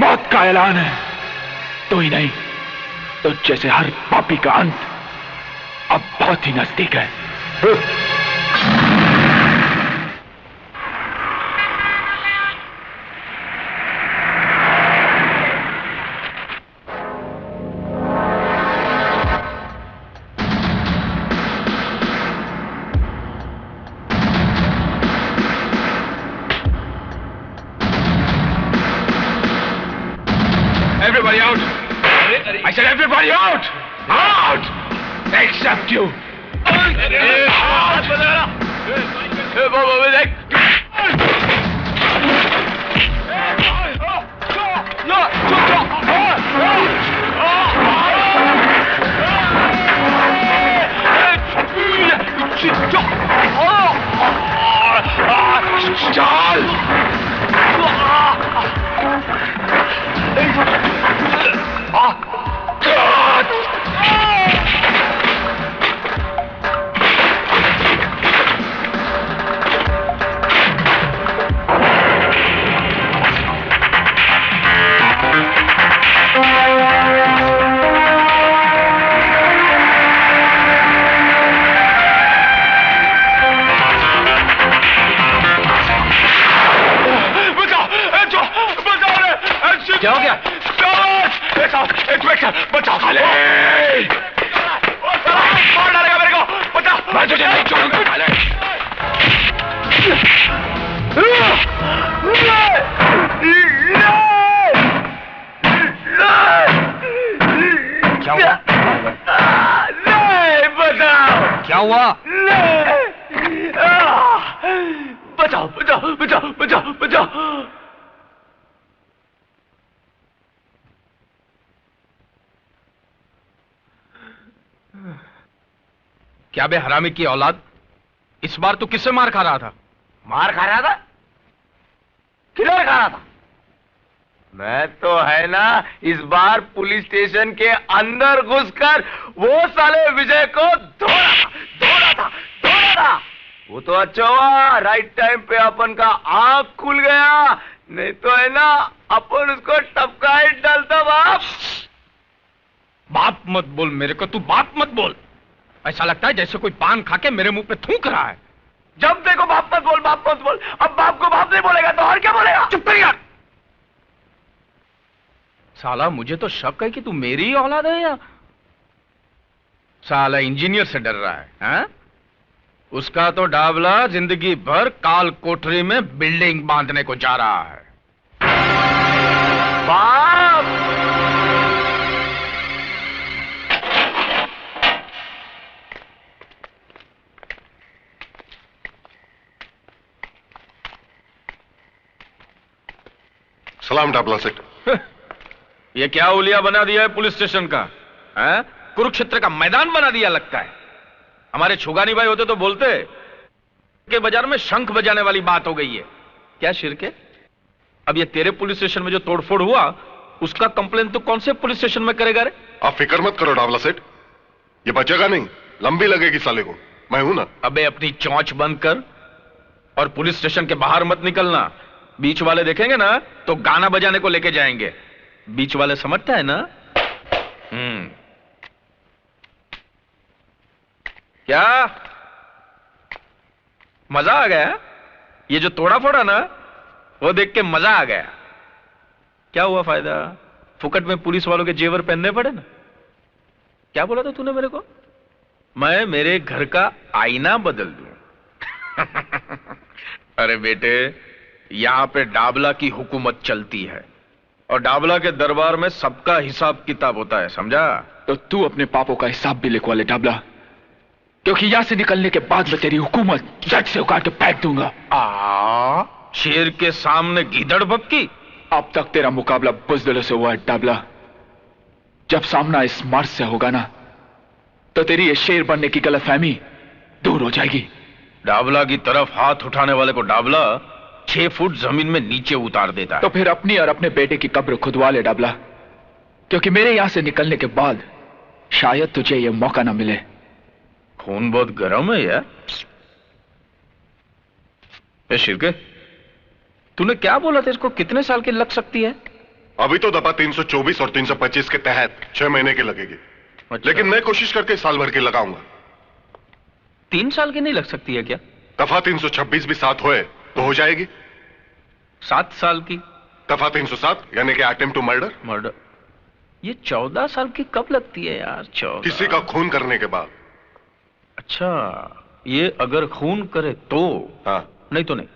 मौत का ऐलान है। तो ही नहीं तो जैसे हर पापी का अंत अब बहुत ही नजदीक है। Everybody out! I said everybody out! Out! Except you! क्या हो गया? बचाओ खाले! मार डालेगा मेरे को, बचाओ! मैं तुझे नहीं छोड़ूंगा खाले! क्या हुआ? नहीं, बताओ! क्या हुआ? बचाओ बचाओ बचाओ बचाओ बचाओ। क्या बे हरामी की औलाद, इस बार तू किससे मार खा रहा था? मार खा रहा था? किधर खा रहा था? मैं तो है ना इस बार पुलिस स्टेशन के अंदर घुसकर वो साले विजय को धोड़ा था। वो तो अच्छा हुआ राइट टाइम पे अपन का आंख खुल गया, नहीं तो है ना अपन उसको टपका ही डालता। बाप मत बोल मेरे को, तू बाप मत बोल। ऐसा लगता है जैसे कोई पान खा के मेरे मुंह पे थूक रहा है। जब देखो बाप मत बोल, बाप मत बोल। अब बाप को बाप नहीं बोलेगा तो और क्या बोलेगा? चुप कर यार। साला मुझे तो शक है कि तू मेरी ही औलाद है या साला इंजीनियर से डर रहा है, हैं? उसका तो डाबला जिंदगी भर काल कोठरी में बिल्डिंग बांधने को जा रहा है। बाप सलाम डाबला सेठ। ये क्या उलिया बना दिया है पुलिस स्टेशन का, हैं? कुरुक्षेत्र का मैदान बना दिया लगता है। हमारे छुगानी भाई होते तो बोलते के बाजार में शंख बजाने वाली बात हो गई है। क्या शिरके, अब ये तेरे पुलिस स्टेशन में जो तोड़फोड़ हुआ उसका कंप्लेन तो कौन से पुलिस स्टेशन में करेगा रे? आप फिक्र मत करो डाबला सेठ, ये बचेगा नहीं, लंबी लगेगी साले को, मैं हूं ना। अबे अपनी चौंच बंद कर और पुलिस स्टेशन के बाहर मत निकलना। बीच वाले देखेंगे ना तो गाना बजाने को लेके जाएंगे। बीच वाले समझता है ना? क्या मजा आ गया? ये जो तोड़ा फोड़ा ना वो देख के मजा आ गया। क्या हुआ फायदा? फुकट में पुलिस वालों के जेवर पहनने पड़े ना। क्या बोला था तूने मेरे को? मैं मेरे घर का आईना बदल दूं? अरे बेटे, यहां पे डाबला की हुकूमत चलती है और डाबला के दरबार में सबका हिसाब किताब होता है, समझा? तो तू अपने पापों का हिसाब भी लिखवा ले डाबला, क्योंकि यहां से निकलने के बाद मैं तेरी हुकूमत जट से उखाड़ के फेंक दूंगा। शेर के सामने गीदड़ भक्की। अब तक तेरा मुकाबला बुज़दिलों से हुआ है डाबला, जब सामना इस मर्द से होगा ना तो तेरी ये शेर बनने की गलतफहमी दूर हो जाएगी। डाबला की तरफ हाथ उठाने वाले को डाबला 6 फुट जमीन में नीचे उतार देता है। तो फिर अपनी और अपने बेटे की कब्र खुदवा ले डाबला, क्योंकि मेरे यहां से निकलने के बाद शायद तुझे यह मौका ना मिले। खून बहुत गर्म है यार। शिरके, तूने क्या बोला था? इसको कितने साल की लग सकती है? अभी तो दफा 324 और 325 के तहत 6 महीने की लगेगी। अच्छा। लेकिन मैं कोशिश करके साल भर की लगाऊंगा। 3 साल की नहीं लग सकती है क्या? दफा 326 भी 7 होए तो हो जाएगी। 7 साल की? दफा 307 यानी कि अटेम्प्ट टू मर्डर। ये 14 साल की कब लगती है यार? 14 किसी का खून करने के बाद। अच्छा, ये अगर खून करे तो? हाँ। नहीं तो नहीं।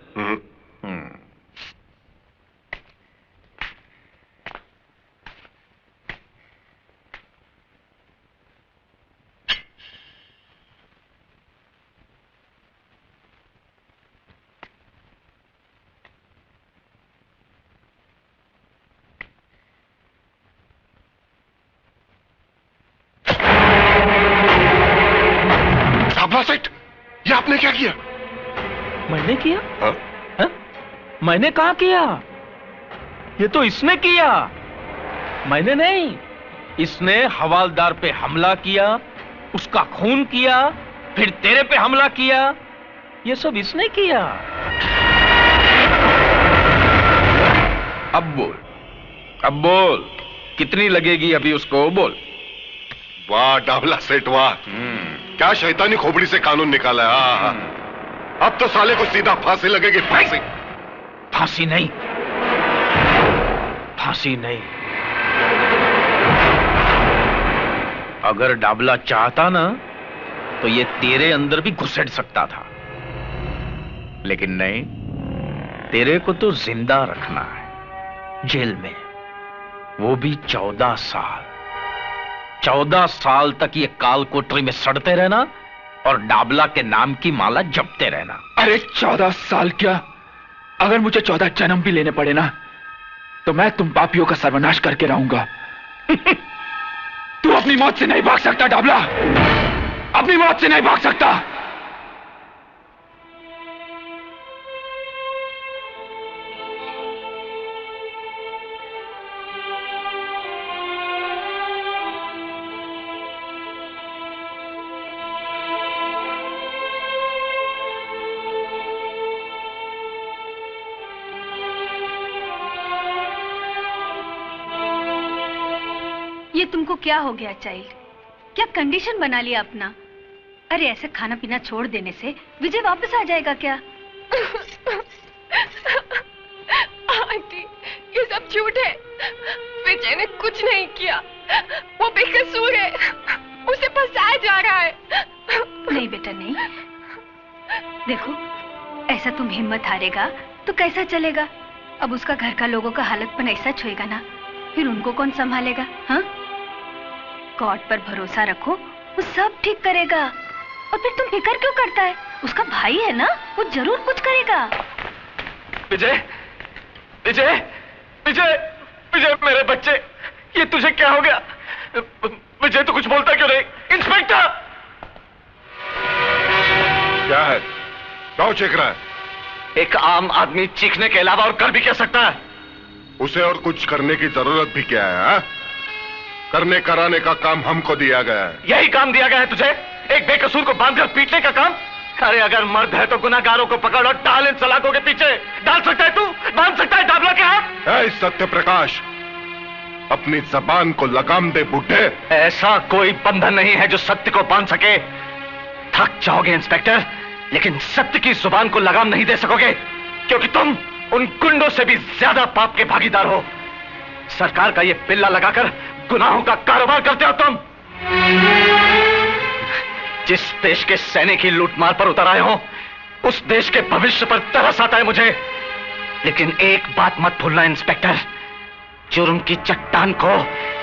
सेठ, ये आपने क्या किया? मैंने किया? हाँ? हा? मैंने कहा किया? ये तो इसने किया, मैंने नहीं। इसने हवालदार पे हमला किया, उसका खून किया, फिर तेरे पे हमला किया। ये सब इसने किया। अब बोल कितनी लगेगी अभी उसको? बोल। वाह डाबला सेठ वाह, क्या शैतानी खोपड़ी से कानून निकाला है। अब तो साले को सीधा फांसी लगेगी। फांसी नहीं, फांसी नहीं। अगर डाबला चाहता ना तो ये तेरे अंदर भी घुसेड़ सकता था, लेकिन नहीं, तेरे को तो जिंदा रखना है जेल में, वो भी 14 साल। 14 साल तक ये काल कोठरी में सड़ते रहना और डाबला के नाम की माला जपते रहना। अरे 14 साल क्या, अगर मुझे 14 जन्म भी लेने पड़े ना, तो मैं तुम पापियों का सर्वनाश करके रहूंगा। तू अपनी मौत से नहीं भाग सकता डाबला, अपनी मौत से नहीं भाग सकता। ये तुमको क्या हो गया चाइल्ड, क्या कंडीशन बना लिया अपना? अरे ऐसे खाना पीना छोड़ देने से विजय वापस आ जाएगा क्या? आंटी, ये सब झूठ है। विजय ने कुछ नहीं किया, वो बेकसूर है, उसे फंसाया जा रहा है। नहीं बेटा नहीं, देखो ऐसा तुम हिम्मत हारेगा तो कैसा चलेगा? अब उसका घर का लोगों का हालतपन ऐसा छुएगा ना, फिर उनको कौन संभालेगा? हाँ, गॉड पर भरोसा रखो, वो सब ठीक करेगा। और फिर तुम फिक्र क्यों करता है? उसका भाई है ना, वो जरूर कुछ करेगा। विजय, विजय, विजय, विजय, मेरे बच्चे, ये तुझे क्या हो गया? विजय तो कुछ बोलता क्यों नहीं? इंस्पेक्टर! क्या है? क्यों चीख रहा है? एक आम आदमी चीखने के अलावा और कर भी क्या सकता है? उसे और कुछ करने की जरूरत भी क्या है? हा? करने कराने का काम हमको दिया गया है। यही काम दिया गया है तुझे? एक बेकसूर को बांधकर पीटने का काम? अरे अगर मर्द है तो गुनाहगारों को पकड़ और डाल इन सलाखों के पीछे। डाल सकता है तू? बांध सकता है डाबला के हाथ? सत्य प्रकाश, अपनी जबान को लगाम दे बुड्ढे। ऐसा कोई बंधन नहीं है जो सत्य को बांध सके। थक जाओगे इंस्पेक्टर, लेकिन सत्य की जुबान को लगाम नहीं दे सकोगे, क्योंकि तुम उन गुंडों से भी ज्यादा पाप के भागीदार हो। सरकार का ये पिल्ला लगाकर गुनाहों का कारोबार करते हो तुम। जिस देश के सैनिक ही लूटमार पर उतर आए हो, उस देश के भविष्य पर तरस आता है मुझे। लेकिन एक बात मत भूलना इंस्पेक्टर, जुर्म की चट्टान को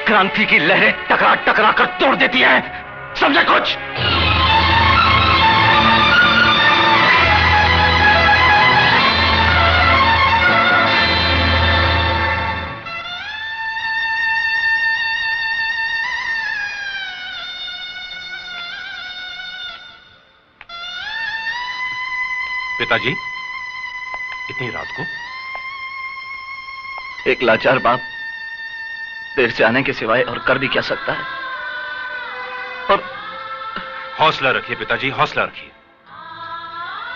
क्रांति की लहरें टकरा टकरा कर तोड़ देती है। समझे कुछ? पिताजी, इतनी रात को? एक लाचार बाप देर से आने के सिवाय और कर भी क्या सकता है? और हौसला रखिए पिताजी, हौसला रखिए।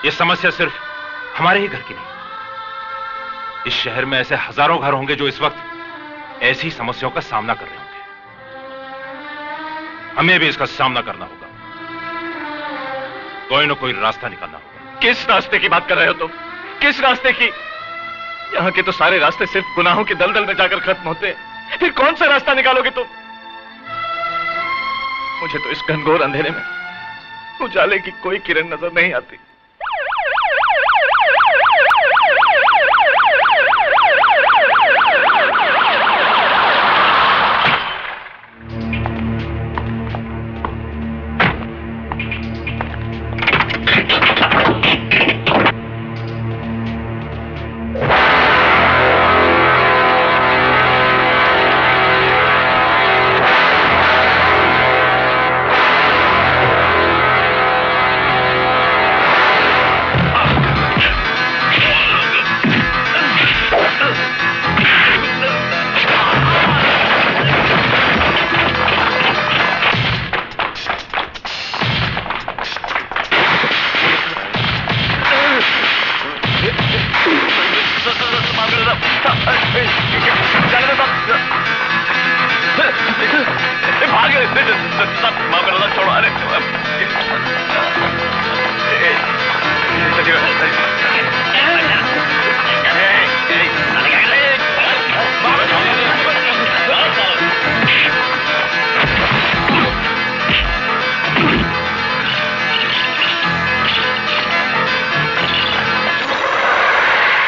यह समस्या सिर्फ हमारे ही घर की नहीं, इस शहर में ऐसे हजारों घर होंगे जो इस वक्त ऐसी समस्याओं का सामना कर रहे होंगे। हमें भी इसका सामना करना होगा, कोई ना कोई रास्ता निकालना होगा। किस रास्ते की बात कर रहे हो तुम? किस रास्ते की? यहाँ के तो सारे रास्ते सिर्फ गुनाहों की दलदल में जाकर खत्म होते हैं। फिर कौन सा रास्ता निकालोगे तुम? मुझे तो इस घनघोर अंधेरे में उजाले की कोई किरण नजर नहीं आती।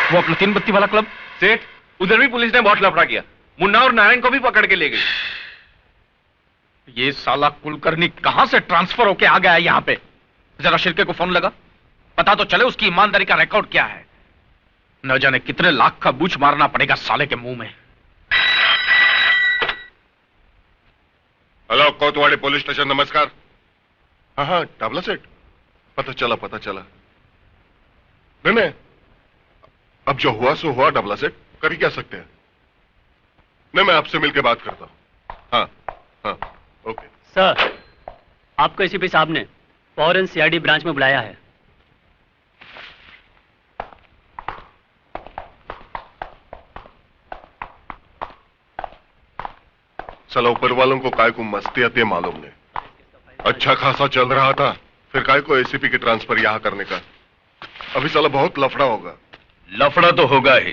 वो अपना 3 बत्ती वाला क्लब? सेठ, उधर भी पुलिस ने बहुत लफड़ा किया। मुन्ना और नारायण को भी पकड़ के ले गई। ये साला कुलकर्णी कहां से ट्रांसफर होके आ गया है यहां पे? जरा शिर्के को फोन लगा। पता तो चले उसकी ईमानदारी का रिकॉर्ड क्या है। न जाने कितने लाख का बूझ मारना पड़ेगा साले के मुंह में। हेलो, कोतवाड़ी पुलिस स्टेशन, नमस्कार। हाँ हाँ, डाबला सेठ, पता चला। नहीं, अब जो हुआ सो हुआ डाबला सेठ, कर ही क्या सकते हैं। नहीं, मैं आपसे मिलकर बात करता हूं। हाँ, ओके। सर, आपको एसीपी साहब ने फौरन सीआईडी ब्रांच में बुलाया है। साला ऊपर वालों को काय को मस्ती आती है मालूम नहीं। अच्छा खासा चल रहा था, फिर काय को एसीपी की ट्रांसफर यहां करने का। अभी साला बहुत लफड़ा होगा। लफड़ा तो होगा ही।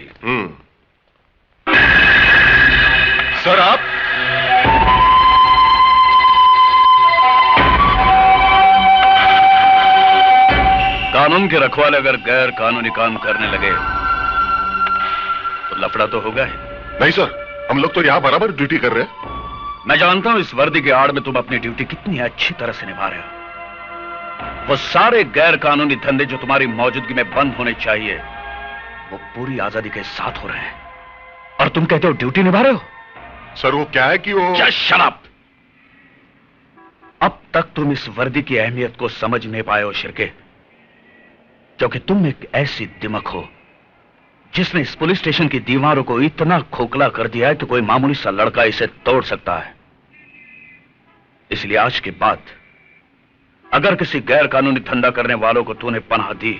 सर, आप कानून के रखवाले अगर गैर कानूनी काम करने लगे तो लफड़ा तो होगा ही। नहीं सर, हम लोग तो यहां बराबर ड्यूटी कर रहे हैं। मैं जानता हूं इस वर्दी के आड़ में तुम अपनी ड्यूटी कितनी अच्छी तरह से निभा रहे हो। वो सारे गैर कानूनी धंधे जो तुम्हारी मौजूदगी में बंद होने चाहिए, वो पूरी आजादी के साथ हो रहे हैं, और तुम कहते हो ड्यूटी निभा रहे हो। सर, वो क्या है कि वो Just shut up! अब तक तुम इस वर्दी की अहमियत को समझ नहीं पाए हो शिरके, क्योंकि तुम एक ऐसी दिमक हो जिसने इस पुलिस स्टेशन की दीवारों को इतना खोखला कर दिया है कि कोई मामूली सा लड़का इसे तोड़ सकता है। इसलिए आज के बाद अगर किसी गैर कानूनी धंधा करने वालों को तूने पनाह दी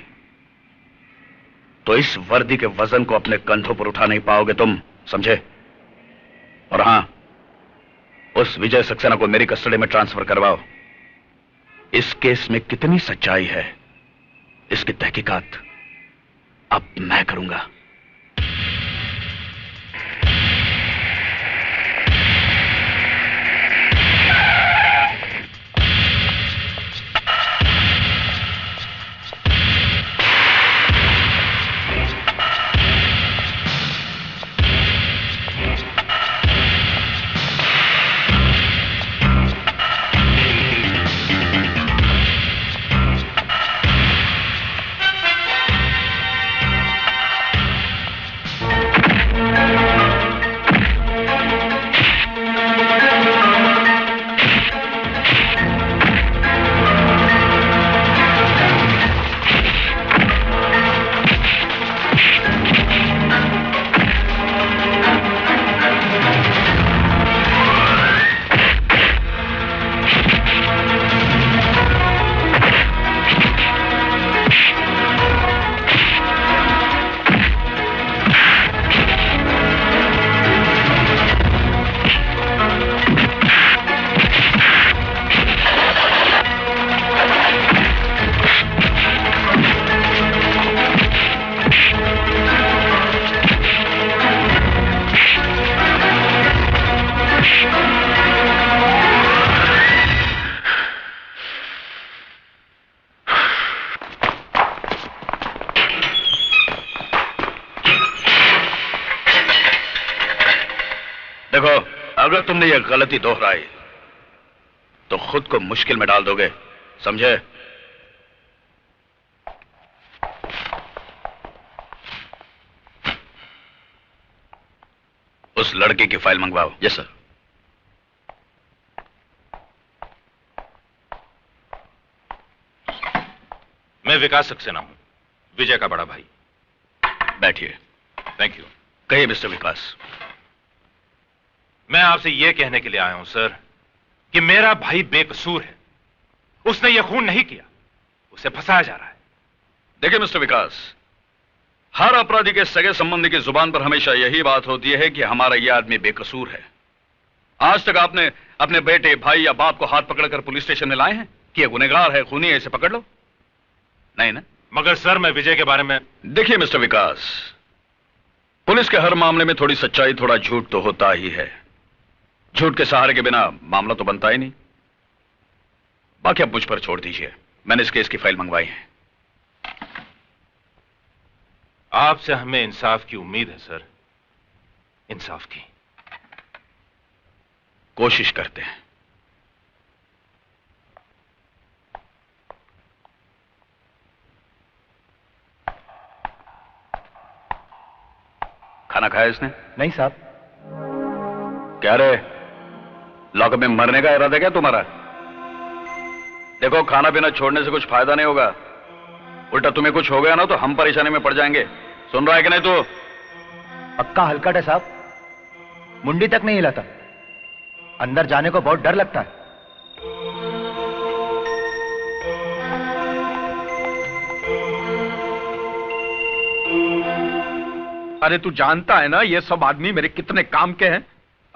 तो इस वर्दी के वजन को अपने कंधों पर उठा नहीं पाओगे तुम, समझे? और हां, उस विजय सक्सेना को मेरी कस्टडी में ट्रांसफर करवाओ। इस केस में कितनी सच्चाई है, इसकी तहकीकात अब मैं करूंगा। देखो, अगर तुमने यह गलती दोहराई तो खुद को मुश्किल में डाल दोगे, समझे? उस लड़के की फाइल मंगवाओ। Yes sir. मैं विकास सक्सेना हूं, विजय का बड़ा भाई। बैठिए। Thank you. कहिए मिस्टर विकास। मैं आपसे यह कहने के लिए आया हूं सर कि मेरा भाई बेकसूर है। उसने यह खून नहीं किया, उसे फंसाया जा रहा है। देखिए मिस्टर विकास, हर अपराधी के सगे संबंधी की जुबान पर हमेशा यही बात होती है कि हमारा यह आदमी बेकसूर है। आज तक आपने अपने बेटे, भाई या बाप को हाथ पकड़कर पुलिस स्टेशन में लाए हैं कि यह गुनहगार है, खूनी है, इसे पकड़ लो? नहीं ना? मगर सर, मैं विजय के बारे में... देखिए मिस्टर विकास, पुलिस के हर मामले में थोड़ी सच्चाई, थोड़ा झूठ तो होता ही है। झूठ के सहारे के बिना मामला तो बनता ही नहीं। बाकी अब मुझ पर छोड़ दीजिए, मैंने इस केस की फाइल मंगवाई है। आपसे हमें इंसाफ की उम्मीद है सर, इंसाफ की। कोशिश करते हैं। खाना खाया इसने? नहीं साहब। क्या रे, लॉकअप में मरने का इरादा क्या तुम्हारा? देखो, खाना पीना छोड़ने से कुछ फायदा नहीं होगा, उल्टा तुम्हें कुछ हो गया ना तो हम परेशानी में पड़ जाएंगे। सुन रहा है कि नहीं तू? पक्का हलकट है साहब, मुंडी तक नहीं हिलाता। अंदर जाने को बहुत डर लगता है। अरे तू जानता है ना ये सब आदमी मेरे कितने काम के हैं।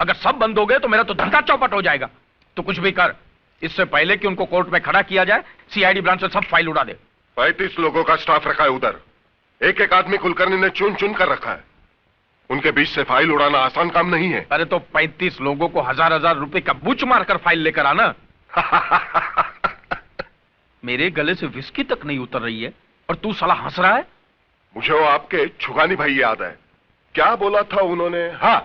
अगर सब बंद हो गए तो मेरा तो धंधा चौपट हो जाएगा। तू कुछ भी कर, इससे पहले कि उनको कोर्ट में खड़ा किया जाए, सीआईडी ब्रांच से सब फाइल उड़ा दे। 35 लोगों का स्टाफ रखा है उधर। एक एक आदमी कुलकर्णी ने चुन चुन कर रखा है। उनके बीच से फाइल उड़ाना आसान काम नहीं है। अरे तो 35 लोगों को हजार रुपए का बूच मारकर फाइल लेकर आना। मेरे गले से विस्की तक नहीं उतर रही है और तू साला हंस रहा है। मुझे वो आपके छुगानी भाई याद है। क्या बोला था उन्होंने? हाँ,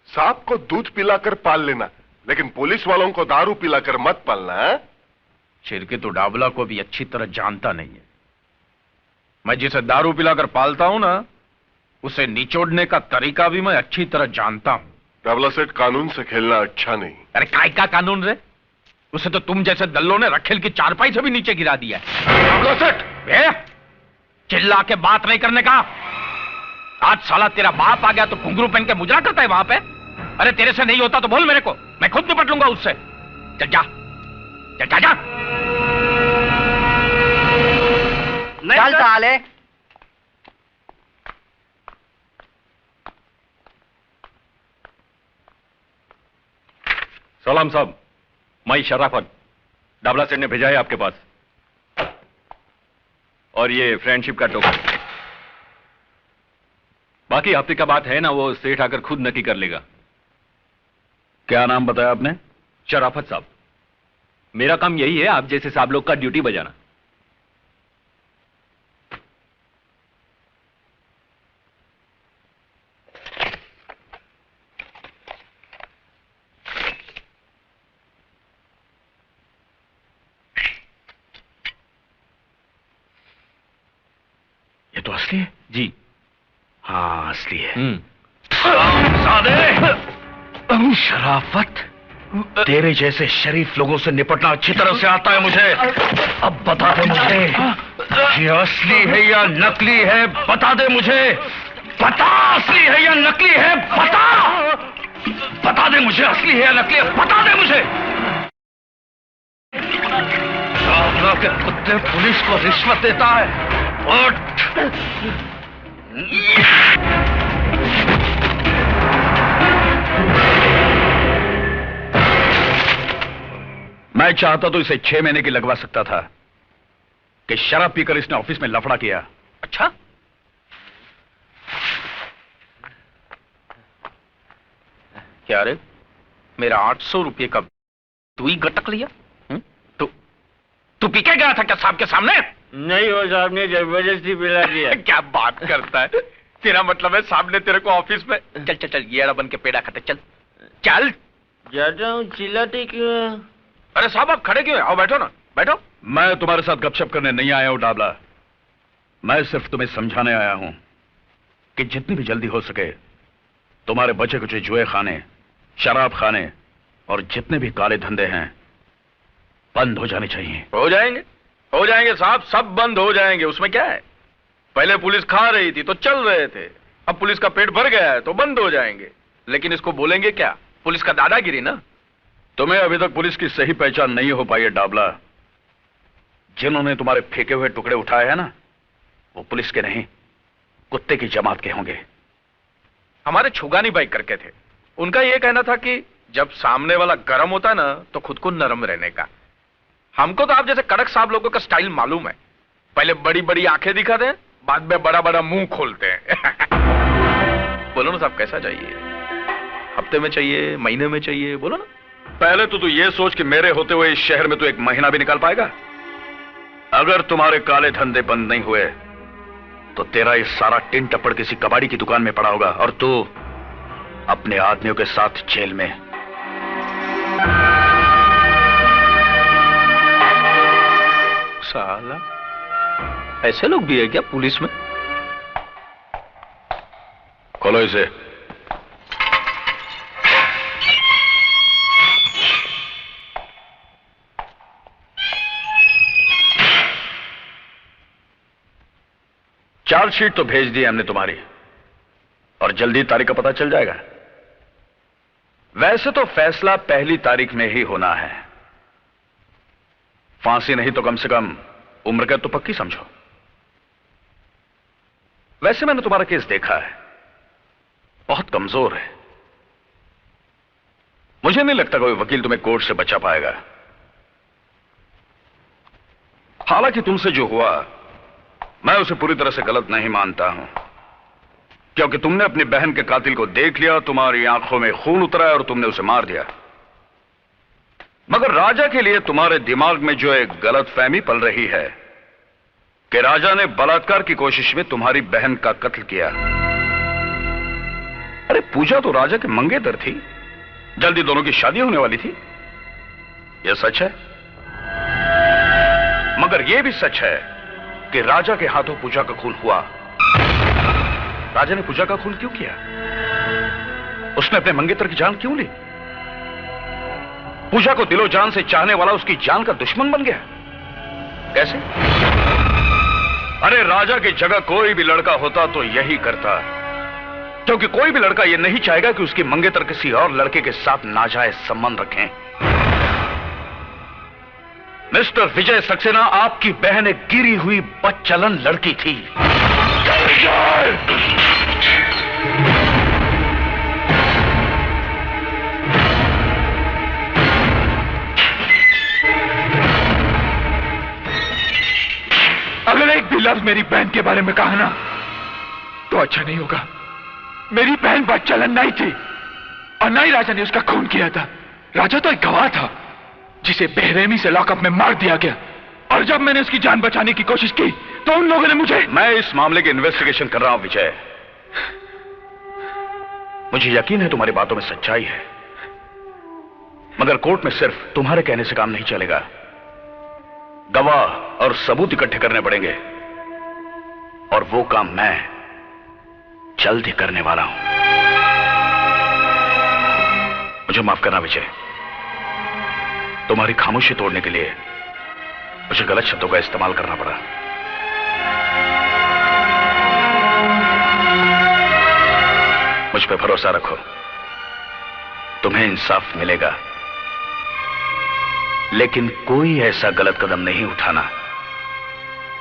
सांप को दूध पिलाकर पाल लेना, लेकिन पुलिस वालों को दारू पिलाकर मत पालना। छिरके तो डाबला को भी अच्छी तरह जानता नहीं है। मैं जिसे दारू पिलाकर पालता हूं ना, उसे निचोड़ने का तरीका भी मैं अच्छी तरह जानता हूं। डाबला सेठ, कानून से खेलना अच्छा नहीं। अरे काय का कानून रे? उसे तो तुम जैसे दल्लों ने रखेल की चारपाई से भी नीचे गिरा दिया है। डाबला सेठ, चिल्ला के बात नहीं करने का। आज साला तेरा बाप आ गया तो घुंघरू पहन के मुजरा करता है वहां पे। अरे तेरे से नहीं होता तो बोल मेरे को, मैं खुद निपट लूंगा उससे। चल जा, चल जा। चल साले। सलाम साहब, मैं शराफत, डाबला सेठ ने भेजा है आपके पास। और ये फ्रेंडशिप का टोकन। बाकी हफ्ते का बात है ना, वो सेठ आकर खुद नक्की कर लेगा। क्या नाम बताया आपने? शराफत साहब। मेरा काम यही है आप जैसे साहब लोग का ड्यूटी बजाना। ये तो असली है जी। हाँ, असली है। शराफत, तेरे जैसे शरीफ लोगों से निपटना अच्छी तरह से आता है मुझे। अब बता दे मुझे, ये असली है या नकली है? बता दे मुझे, बता, असली है या नकली है? बता दे मुझे, असली है या नकली है? बता दे मुझे। के कुत्ते पुलिस को रिश्वत देता है। उठ। मैं चाहता तो इसे 6 महीने की लगवा सकता था कि शराब पीकर इसने ऑफिस में लफड़ा किया। अच्छा, क्या रे, मेरा 800 रुपये का तू ही गटक लिया? तू पी के गया था क्या साहब के सामने? नहीं, वो साहब ने जबरदस्ती पिला दिया। क्या बात करता है? तेरा मतलब है साहब ने तेरे को ऑफिस में? चल चल चल, ये बन के पेड़ा खाते। चल चल। जाता हूँ, चिल्लाते क्यों? अरे साहब आप खड़े क्यों हैं? आओ बैठो ना, बैठो। मैं तुम्हारे साथ गपशप करने नहीं आया हूं डाबला। मैं सिर्फ तुम्हें समझाने आया हूं कि जितनी भी जल्दी हो सके तुम्हारे बचे कुचे जुए खाने, शराब खाने और जितने भी काले धंधे हैं बंद हो जाने चाहिए। हो जाएंगे साहब, सब बंद हो जाएंगे। उसमें क्या है? पहले पुलिस खा रही थी तो चल रहे थे, अब पुलिस का पेट भर गया है तो बंद हो जाएंगे। लेकिन इसको बोलेंगे क्या? पुलिस का दादागिरी ना। तुम्हें अभी तक पुलिस की सही पहचान नहीं हो पाई है डाबला। जिन्होंने तुम्हारे फेंके हुए टुकड़े उठाए हैं ना, वो पुलिस के नहीं, कुत्ते की जमात के होंगे। हमारे छुगानी बाई करके थे, उनका यह कहना था कि जब सामने वाला गर्म होता है ना तो खुद को नरम रहने का। हमको तो आप जैसे कड़क साहब लोगों का स्टाइल मालूम है। पहले बड़ी बड़ी आंखें दिखाते हैं, बाद में बड़ा बड़ा मुंह खोलते हैं। बोलो ना साहब, कैसा चाहिए? हफ्ते में चाहिए, महीने में चाहिए? बोलो ना। पहले तो तू ये सोच कि मेरे होते हुए इस शहर में तू एक महीना भी निकाल पाएगा? अगर तुम्हारे काले धंधे बंद नहीं हुए तो तेरा ये सारा टिन टप्पड़ किसी कबाड़ी की दुकान में पड़ा होगा और तू अपने आदमियों के साथ जेल में। साला, ऐसे लोग भी है क्या पुलिस में? खोलो इसे। चार्जशीट तो भेज दी हमने तुम्हारी, और जल्दी तारीख का पता चल जाएगा। वैसे तो फैसला पहली तारीख में ही होना है। फांसी नहीं तो कम से कम उम्र कैद तो पक्की समझो। वैसे मैंने तुम्हारा केस देखा है, बहुत कमजोर है। मुझे नहीं लगता कोई वकील तुम्हें कोर्ट से बचा पाएगा। हालांकि तुमसे जो हुआ मैं उसे पूरी तरह से गलत नहीं मानता हूं, क्योंकि तुमने अपनी बहन के कातिल को देख लिया, तुम्हारी आंखों में खून उतरा और तुमने उसे मार दिया। मगर राजा के लिए तुम्हारे दिमाग में जो एक गलतफहमी पल रही है कि राजा ने बलात्कार की कोशिश में तुम्हारी बहन का कत्ल किया। अरे पूजा तो राजा के मंगेतर थी, जल्दी दोनों की शादी होने वाली थी। यह सच है, मगर यह भी सच है कि राजा के हाथों पूजा का खून हुआ। राजा ने पूजा का खून क्यों किया? उसने अपने मंगेतर की जान क्यों ली? पूजा को दिलो जान से चाहने वाला उसकी जान का दुश्मन बन गया। कैसे? अरे राजा की जगह कोई भी लड़का होता तो यही करता, क्योंकि कोई भी लड़का यह नहीं चाहेगा कि उसकी मंगेतर किसी और लड़के के साथ नाजायज संबंध रखें। मिस्टर विजय सक्सेना, आपकी बहन एक गिरी हुई बदचलन लड़की थी। अगर एक भी लफ्ज मेरी बहन के बारे में कहा ना तो अच्छा नहीं होगा। मेरी बहन बदचलन नहीं थी और ना ही राजा ने उसका खून किया था। राजा तो एक गवाह था जिसे बेरहमी से लॉकअप में मार दिया गया, और जब मैंने उसकी जान बचाने की कोशिश की तो उन लोगों ने मुझे। मैं इस मामले की इन्वेस्टिगेशन कर रहा हूं विजय। मुझे यकीन है तुम्हारी बातों में सच्चाई है, मगर कोर्ट में सिर्फ तुम्हारे कहने से काम नहीं चलेगा। गवाह और सबूत इकट्ठे करने पड़ेंगे, और वो काम मैं जल्द ही करने वाला हूं। मुझे माफ करना विजय, तुम्हारी खामोशी तोड़ने के लिए मुझे गलत शब्दों का इस्तेमाल करना पड़ा। मुझ पे भरोसा रखो, तुम्हें इंसाफ मिलेगा, लेकिन कोई ऐसा गलत कदम नहीं उठाना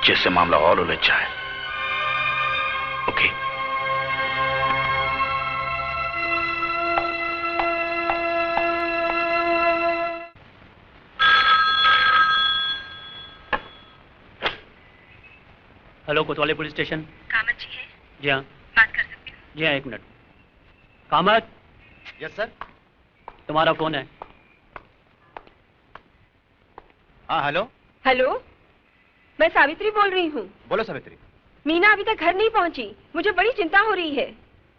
जिससे मामला और उलझ जाए। ओके? हेलो, कोतवाली पुलिस स्टेशन। कामत जी है? जी हाँ। बात कर सकती हूँ? जी हाँ, एक मिनट। कामत। Yes sir. तुम्हारा फोन है। हाँ हेलो। हेलो, मैं सावित्री बोल रही हूँ। बोलो सावित्री। मीना अभी तक घर नहीं पहुँची, मुझे बड़ी चिंता हो रही है।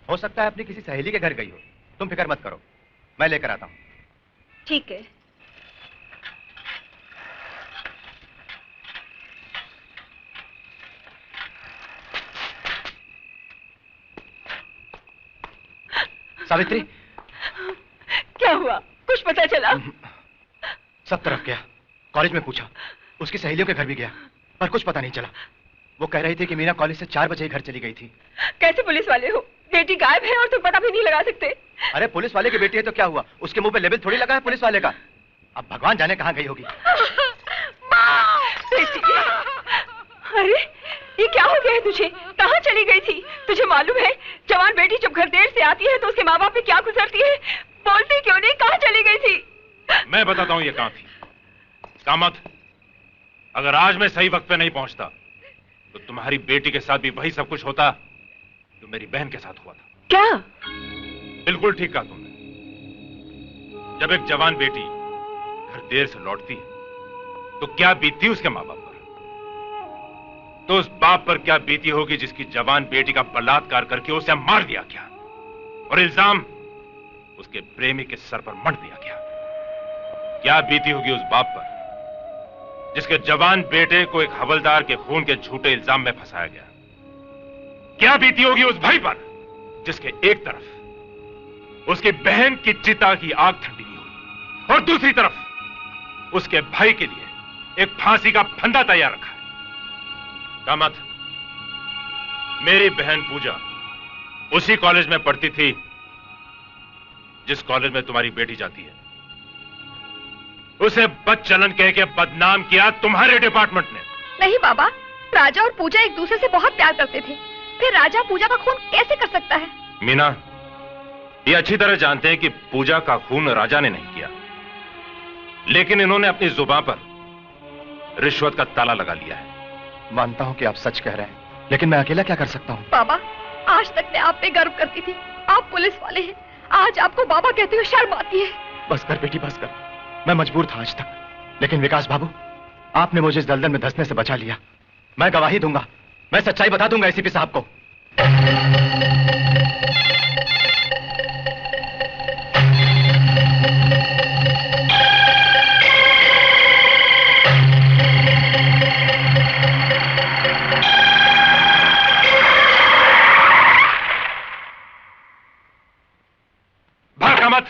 हो सकता है अपनी किसी सहेली के घर गई हो, तुम फिक्र मत करो, मैं लेकर आता हूँ। ठीक है। सावित्री, क्या हुआ? कुछ पता चला? सब तरफ गया, कॉलेज में पूछा, उसकी सहेलियों के घर भी गया, पर कुछ पता नहीं चला। वो कह रही थी कि मीना कॉलेज से 4 बजे ही घर चली गई थी। कैसे पुलिस वाले हो? बेटी गायब है और तुम पता भी नहीं लगा सकते। अरे पुलिस वाले की बेटी है तो क्या हुआ, उसके मुंह पे लेबल थोड़ी लगा है पुलिस वाले का। अब भगवान जाने कहाँ गई होगी। बेटी, अरे ये क्या हो गया है तुझे? कहाँ चली गई थी? तुझे मालूम है जवान बेटी जब घर देर से आती है तो उसके माँ बाप पे क्या गुजरती है? बोलती क्यों नहीं? कहाँ चली गई थी? मैं बताता हूं ये कहां थी। कामत, अगर आज मैं सही वक्त पे नहीं पहुंचता तो तुम्हारी बेटी के साथ भी वही सब कुछ होता जो मेरी बहन के साथ हुआ था। क्या? बिल्कुल ठीक कहा तुमने। जब एक जवान बेटी घर देर से लौटती है तो क्या बीतती उसके माँ बाप पर, तो उस बाप पर क्या बीती होगी जिसकी जवान बेटी का बलात्कार करके उसे मार दिया गया और इल्जाम उसके प्रेमी के सर पर मढ़ दिया गया। क्या बीती होगी उस बाप पर जिसके जवान बेटे को एक हवलदार के खून के झूठे इल्जाम में फंसाया गया। क्या बीती होगी उस भाई पर जिसके एक तरफ उसकी बहन की चिता की आग ठंडी हुई और दूसरी तरफ उसके भाई के लिए एक फांसी का फंदा तैयार रखा है। कामत, मेरी बहन पूजा उसी कॉलेज में पढ़ती थी जिस कॉलेज में तुम्हारी बेटी जाती है। उसे बदचलन कह के बदनाम किया तुम्हारे डिपार्टमेंट ने। नहीं बाबा, राजा और पूजा एक दूसरे से बहुत प्यार करते थे, फिर राजा पूजा का खून कैसे कर सकता है? मीना, ये अच्छी तरह जानते हैं कि पूजा का खून राजा ने नहीं किया, लेकिन इन्होंने अपनी जुबान पर रिश्वत का ताला लगा लिया है। मानता हूं कि आप सच कह रहे हैं, लेकिन मैं अकेला क्या कर सकता हूं? बाबा, आज तक मैं आप पे गर्व करती थी। आप पुलिस वाले हैं, आज आपको बाबा कहते हुए शर्म आती है। बस कर बेटी, बस कर। मैं मजबूर था आज तक, लेकिन विकास बाबू, आपने मुझे इस दलदल में धंसने से बचा लिया। मैं गवाही दूंगा, मैं सच्चाई बता दूंगा एसीपी साहब को। भागा मत।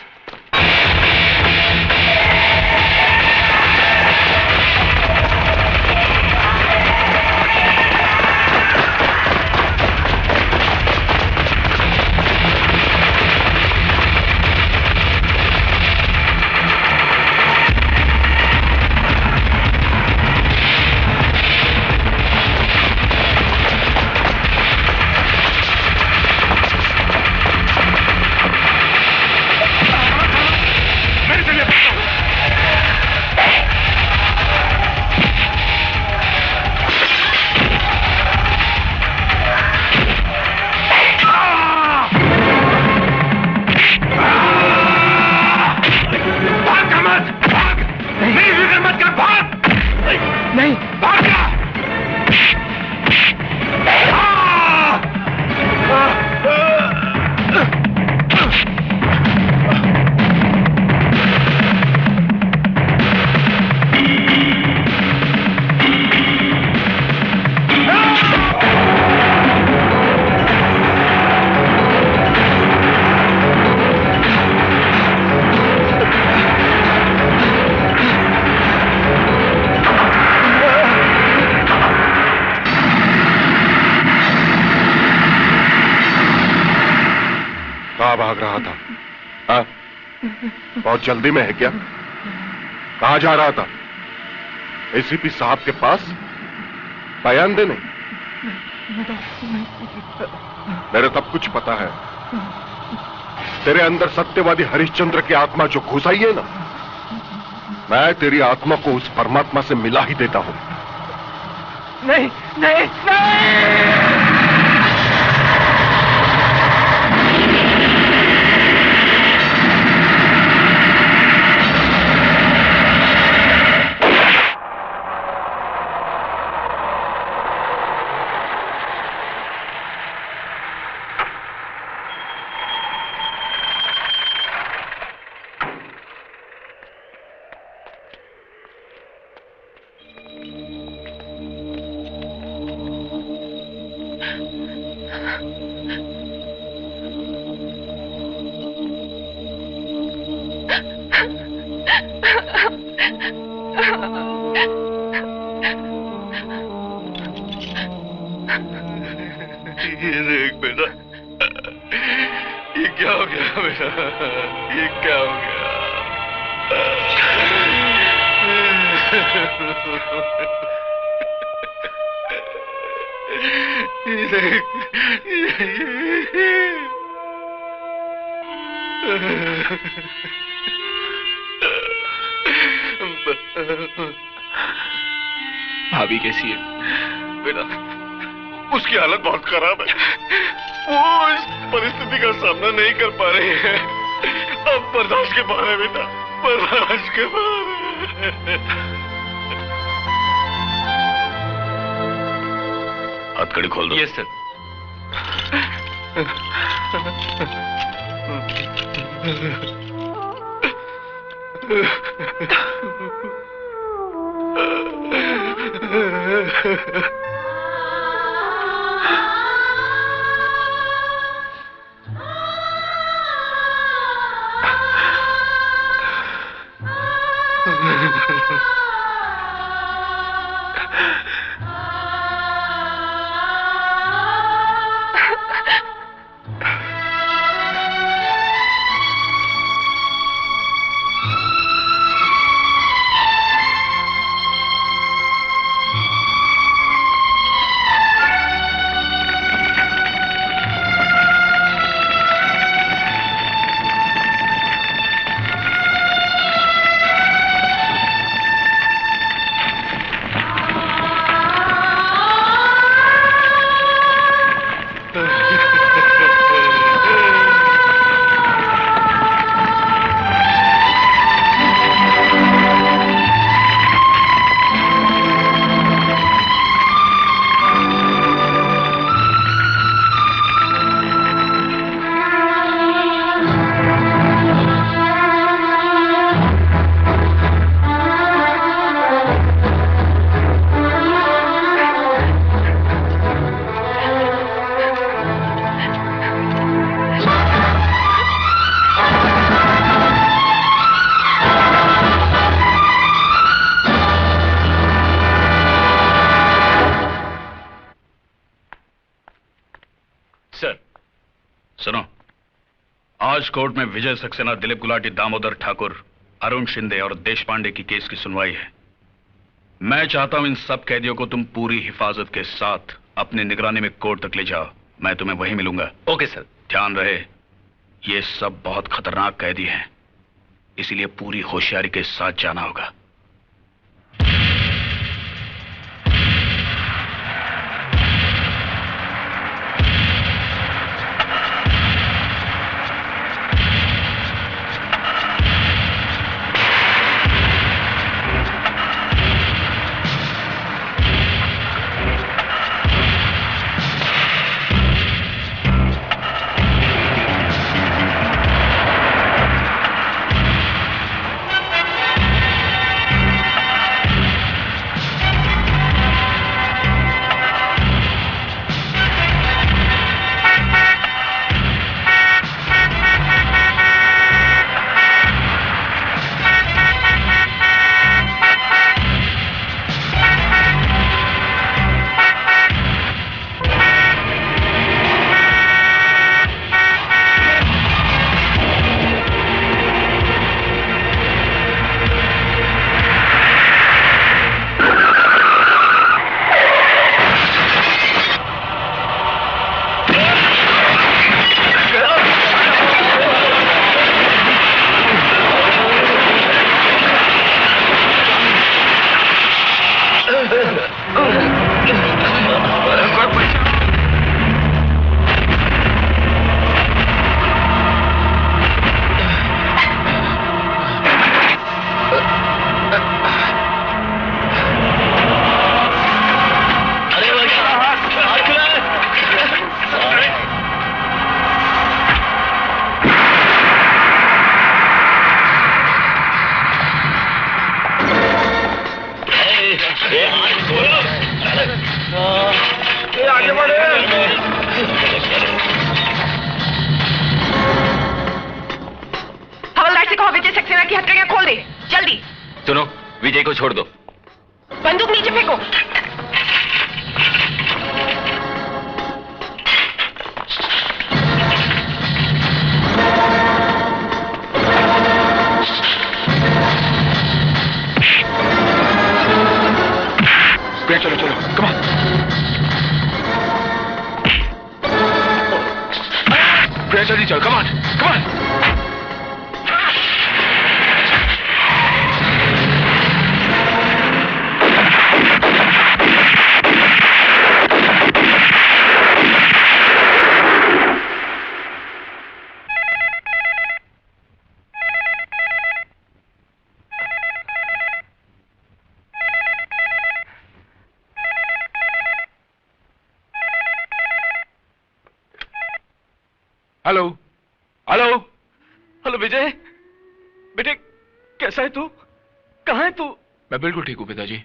भाग रहा था? हाँ? बहुत जल्दी में है क्या? कहां जा रहा था? एसीपी साहब के पास बयान देने? मेरे सब कुछ पता है। तेरे अंदर सत्यवादी हरिश्चंद्र की आत्मा जो घुस आई है ना, मैं तेरी आत्मा को उस परमात्मा से मिला ही देता हूं। नहीं नहीं नहीं। भाभी कैसी है? बेटा, उसकी हालत बहुत खराब है। वो इस परिस्थिति का सामना नहीं कर पा रही है। अब बर्दाश्त के बाहर है बेटा, बर्दाश्त के बाहर है। हथकड़ी खोल दो। Yes sir. आज कोर्ट में विजय सक्सेना, दिलीप गुलाटी, दामोदर ठाकुर, अरुण शिंदे और देश पांडे की केस की सुनवाई है। मैं चाहता हूं इन सब कैदियों को तुम पूरी हिफाजत के साथ अपनी निगरानी में कोर्ट तक ले जाओ। मैं तुम्हें वहीं मिलूंगा। Okay sir. ध्यान रहे, ये सब बहुत खतरनाक कैदी हैं, इसीलिए पूरी होशियारी के साथ जाना होगा। हवलदार से कहो विजय सक्सेना की हथकड़ियां खोल दे, जल्दी। सुनो, विजय को छोड़ दो। बंदूक नीचे फेंको। चलो चलो, कम ऑन। जल्दी चलो, come on, come on. Hello hello hello Vijay, बेटे कैसा है तू? कहाँ है तू? मैं बिल्कुल ठीक हूँ पिताजी,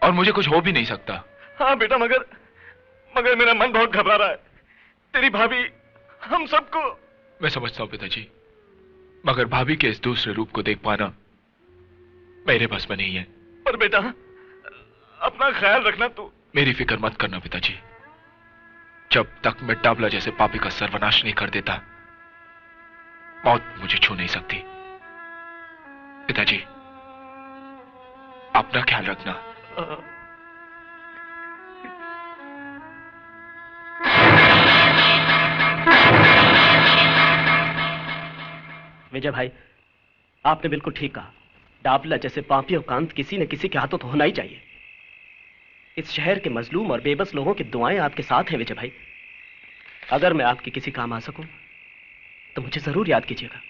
और मुझे कुछ हो भी नहीं सकता। हाँ बेटा, मगर मेरा मन बहुत घबरा रहा है। तेरी भाभी हम सबको। मैं समझता हूँ पिताजी, मगर भाभी के इस दूसरे रूप को देख पाना मेरे बस में नहीं है। पर बेटा अपना ख्याल रखना तू। मेरी फिक्र मत करना पिताजी, जब तक मैं डाबला जैसे पापी का सर्वनाश नहीं कर देता, मौत मुझे छू नहीं सकती। पिताजी अपना ख्याल रखना। विजय भाई, आपने बिल्कुल ठीक कहा। डाबला जैसे पापी और कांत किसी न किसी के हाथों तो होना ही चाहिए। इस शहर के मजलूम और बेबस लोगों की दुआएं आपके साथ हैं विजय भाई। अगर मैं आपके किसी काम आ सकूं तो मुझे जरूर याद कीजिएगा।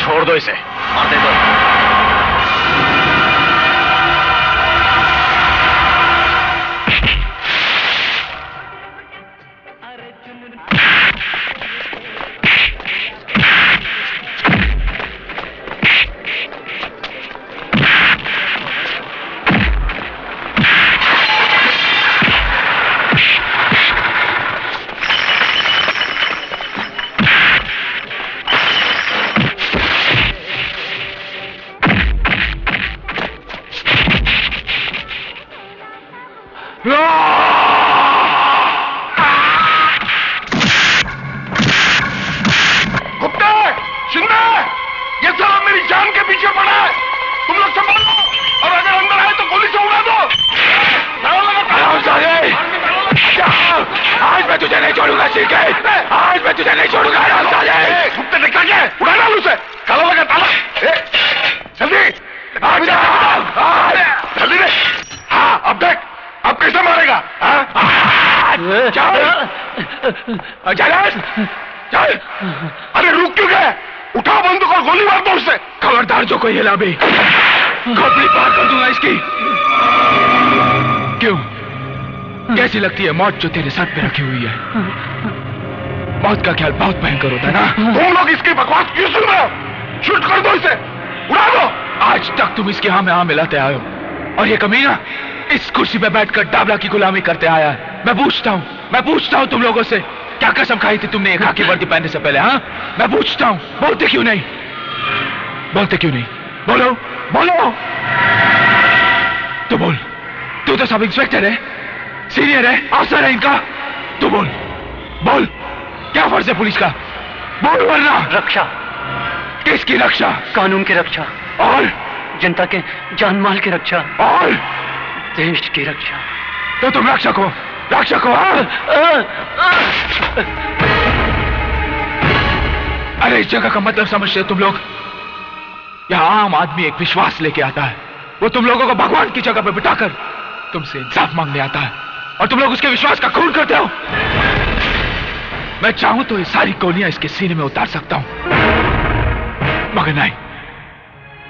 छोड़ दो इसे, मारने दो। पीछे पड़ा है, तुम लोग संभालो, और अगर अंदर आए तो गोली से उड़ा दो। आज मैं तुझे नहीं छोड़ूंगा शिरके, आज मैं तुझे नहीं छोड़ूंगा। कुत्ते निकल गए, उड़ा डाल उसे, ताला लगा ताला। जल्दी जल्दी दे। हाँ अब देख, अब कैसे मारेगा? चल। अरे रुक क्यों गए? उठा बंदूक और गोली मार दो उससे। खबरदार जो कोई हिला भी, खोपड़ी पार कर दूंगा इसकी। क्यों, कैसी लगती है मौत जो तेरे सर पे रखी हुई है? मौत का ख्याल बहुत भयंकर होता है ना? तुम लोग इसकी बकवास क्यों सुन रहे हो? शूट कर दो इसे, उड़ा दो। आज तक तुम इसके हाँ में हाँ मिलाते आए हो, और ये कमीना इस कुर्सी पे बैठकर डाबला की गुलामी करते आया है। मैं पूछता हूँ तुम लोगों से, क्या कसम खाई थी तुमने एक खाकी वर्दी पहनने से पहले? हाँ, मैं पूछता हूँ, बोलते क्यों नहीं? बोलो। तो बोल, तू तो सब इंस्पेक्टर है, सीनियर है, अफसर है इनका। तू बोल, क्या फर्ज है पुलिस का? बोल वरना। रक्षा। किसकी रक्षा? कानून की रक्षा। और जनता के जान माल की रक्षा। और देश की रक्षा। तो तुम रक्षक हो? अरे इस जगह का मतलब समझते हो तुम लोग? यहाँ आम आदमी एक विश्वास लेके आता है, वो तुम लोगों को भगवान की जगह पे बिठाकर तुमसे इंसाफ मांगने आता है, और तुम लोग उसके विश्वास का खून करते हो। मैं चाहूं तो ये सारी गोलियां इसके सीने में उतार सकता हूं, मगर नहीं,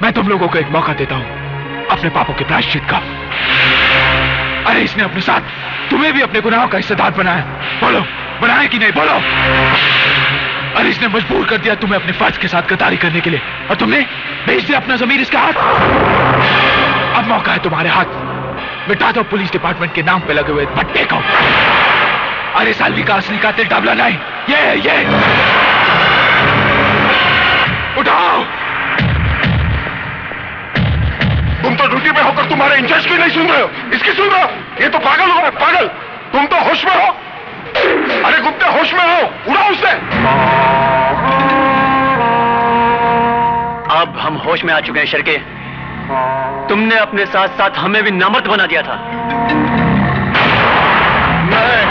मैं तुम लोगों को एक मौका देता हूं अपने पापों के प्रायश्चित का। अरे इसने अपने साथ तुम्हें भी अपने गुनाहों का हिस्सेदार बनाया, बोलो बनाया कि नहीं? बोलो। अरे इसने मजबूर कर दिया तुम्हें अपने फर्ज के साथ गद्दारी करने के लिए, और तुमने भेज दिया अपना ज़मीर इसके हाथ। अब मौका है तुम्हारे हाथ, मिटा दो पुलिस डिपार्टमेंट के नाम पे लगे हुए पट्टे को। अरे सालवी का असली कातिल डाबला नहीं, ये उठाओ। तुम तो ड्यूटी पे होकर तुम्हारे इंचार्ज की नहीं सुन रहे हो, इसकी सुन रहे हो? ये तो पागल हो गए, पागल। तुम तो होश में हो। अरे गुप्ते होश में हो, उड़ाओ उसे। अब हम होश में आ चुके हैं शिरके। तुमने अपने साथ साथ हमें भी नामर्द बना दिया था। नहीं।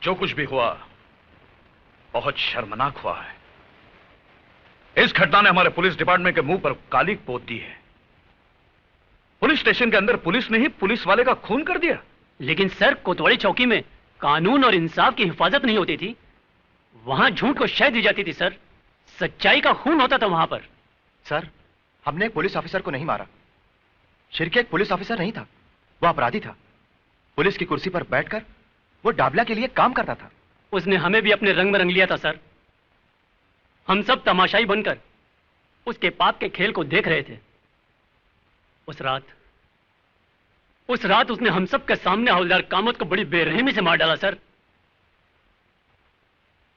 जो कुछ भी हुआ बहुत शर्मनाक हुआ है। इस घटना ने हमारे पुलिस डिपार्टमेंट के मुंह पर काली पोत दी है। पुलिस स्टेशन के अंदर पुलिस ने ही पुलिस वाले का खून कर दिया। लेकिन सर, कोतवाली चौकी में कानून और इंसाफ की हिफाजत नहीं होती थी, वहां झूठ को शह दी जाती थी सर, सच्चाई का खून होता था वहां पर। सर, हमने एक पुलिस ऑफिसर को नहीं मारा। शिरके एक पुलिस ऑफिसर नहीं था, वो अपराधी था। पुलिस की कुर्सी पर बैठकर वो डाबला के लिए काम करता था। उसने हमें भी अपने रंग में रंग लिया था सर। हम सब तमाशाई बनकर उसके पाप के खेल को देख रहे थे। उस रात उसने हम सब के सामने हवलदार कामत को बड़ी बेरहमी से मार डाला सर।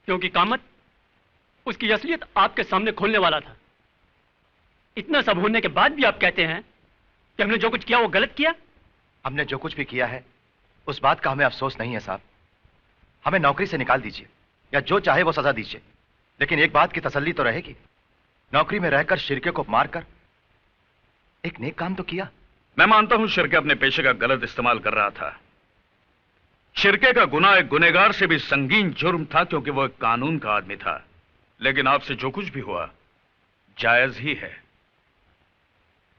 क्योंकि कामत उसकी असलियत आपके सामने खोलने वाला था। इतना सब होने के बाद भी आप कहते हैं कि हमने जो कुछ किया वो गलत किया। हमने जो कुछ भी किया है उस बात का हमें अफसोस नहीं है साहब। हमें नौकरी से निकाल दीजिए या जो चाहे वो सजा दीजिए, लेकिन एक बात की तसल्ली तो रहेगी, नौकरी में रहकर शिरके को मारकर एक नेक काम तो किया। मैं मानता हूं शिरके अपने पेशे का गलत इस्तेमाल कर रहा था। शिरके का गुनाह एक गुनहगार से भी संगीन जुर्म था, क्योंकि वो एक कानून का आदमी था। लेकिन आपसे जो कुछ भी हुआ जायज ही है,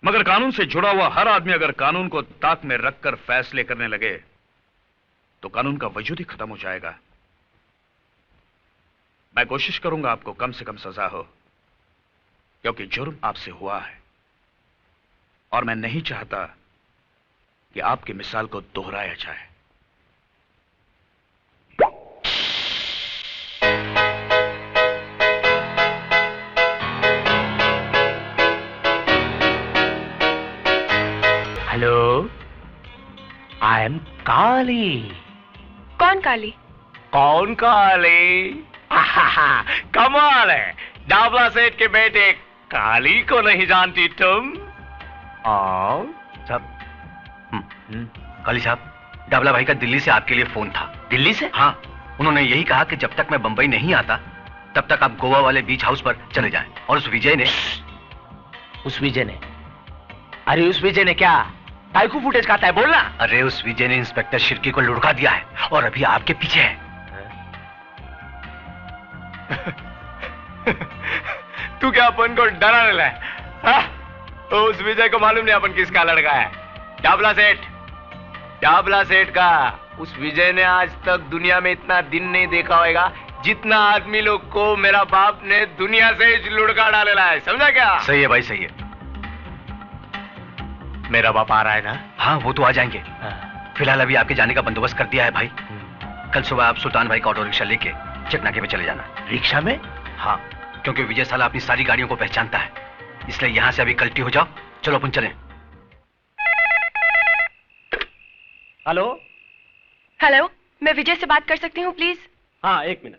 मगर कानून से जुड़ा हुआ हर आदमी अगर कानून को ताक में रखकर फैसले करने लगे तो कानून का वजूद ही खत्म हो जाएगा। मैं कोशिश करूंगा आपको कम से कम सजा हो, क्योंकि जुर्म आपसे हुआ है और मैं नहीं चाहता कि आपकी मिसाल को दोहराया जाए। हेलो, आई एम काली। कौन काली? कौन काली? कमाल है, डाबला सेठ के बेटे काली को नहीं जानती तुम? साहब, काली साहब, डाबला भाई का दिल्ली से आपके लिए फोन था। दिल्ली से? हाँ, उन्होंने यही कहा कि जब तक मैं बंबई नहीं आता तब तक आप गोवा वाले बीच हाउस पर चले जाएं। और उस विजय ने अरे उस विजय ने क्या टाइकू फुटेज खाता है, बोलना। अरे उस विजय ने इंस्पेक्टर शिर्के को लुढ़का दिया है और अभी आपके पीछे है। तू क्या अपन को डरा रहा है? तो उस विजय को मालूम नहीं अपन किसका लड़का है। डाबला सेठ का उस विजय ने आज तक दुनिया में इतना दिन नहीं देखा होगा जितना आदमी लोग को मेरा बाप ने दुनिया से लुढ़का डालेला है, समझा क्या? सही है भाई, सही है। मेरा बाप आ रहा है ना? हाँ, वो तो आ जाएंगे। फिलहाल अभी आपके जाने का बंदोबस्त कर दिया है भाई। कल सुबह आप सुल्तान भाई का ऑटो रिक्शा लेके चकनाके पे चले जाना। रिक्शा में? हाँ, क्योंकि विजय साला अपनी सारी गाड़ियों को पहचानता है, इसलिए यहां से अभी कल्टी हो जाओ। चलो अपन चलें। हेलो हेलो, मैं विजय से बात कर सकती हूँ प्लीज? हाँ, एक मिनट।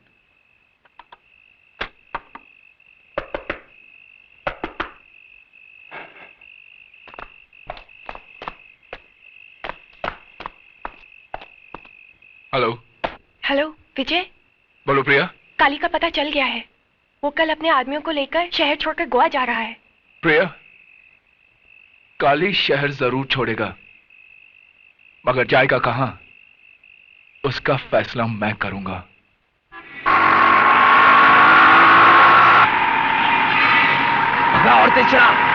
हेलो। हेलो विजय। बोलो प्रिया। काली का पता चल गया है, वो कल अपने आदमियों को लेकर शहर छोड़कर गोवा जा रहा है। प्रिया, काली शहर जरूर छोड़ेगा, मगर जाएगा कहां उसका फैसला मैं करूंगा। और तेज चला।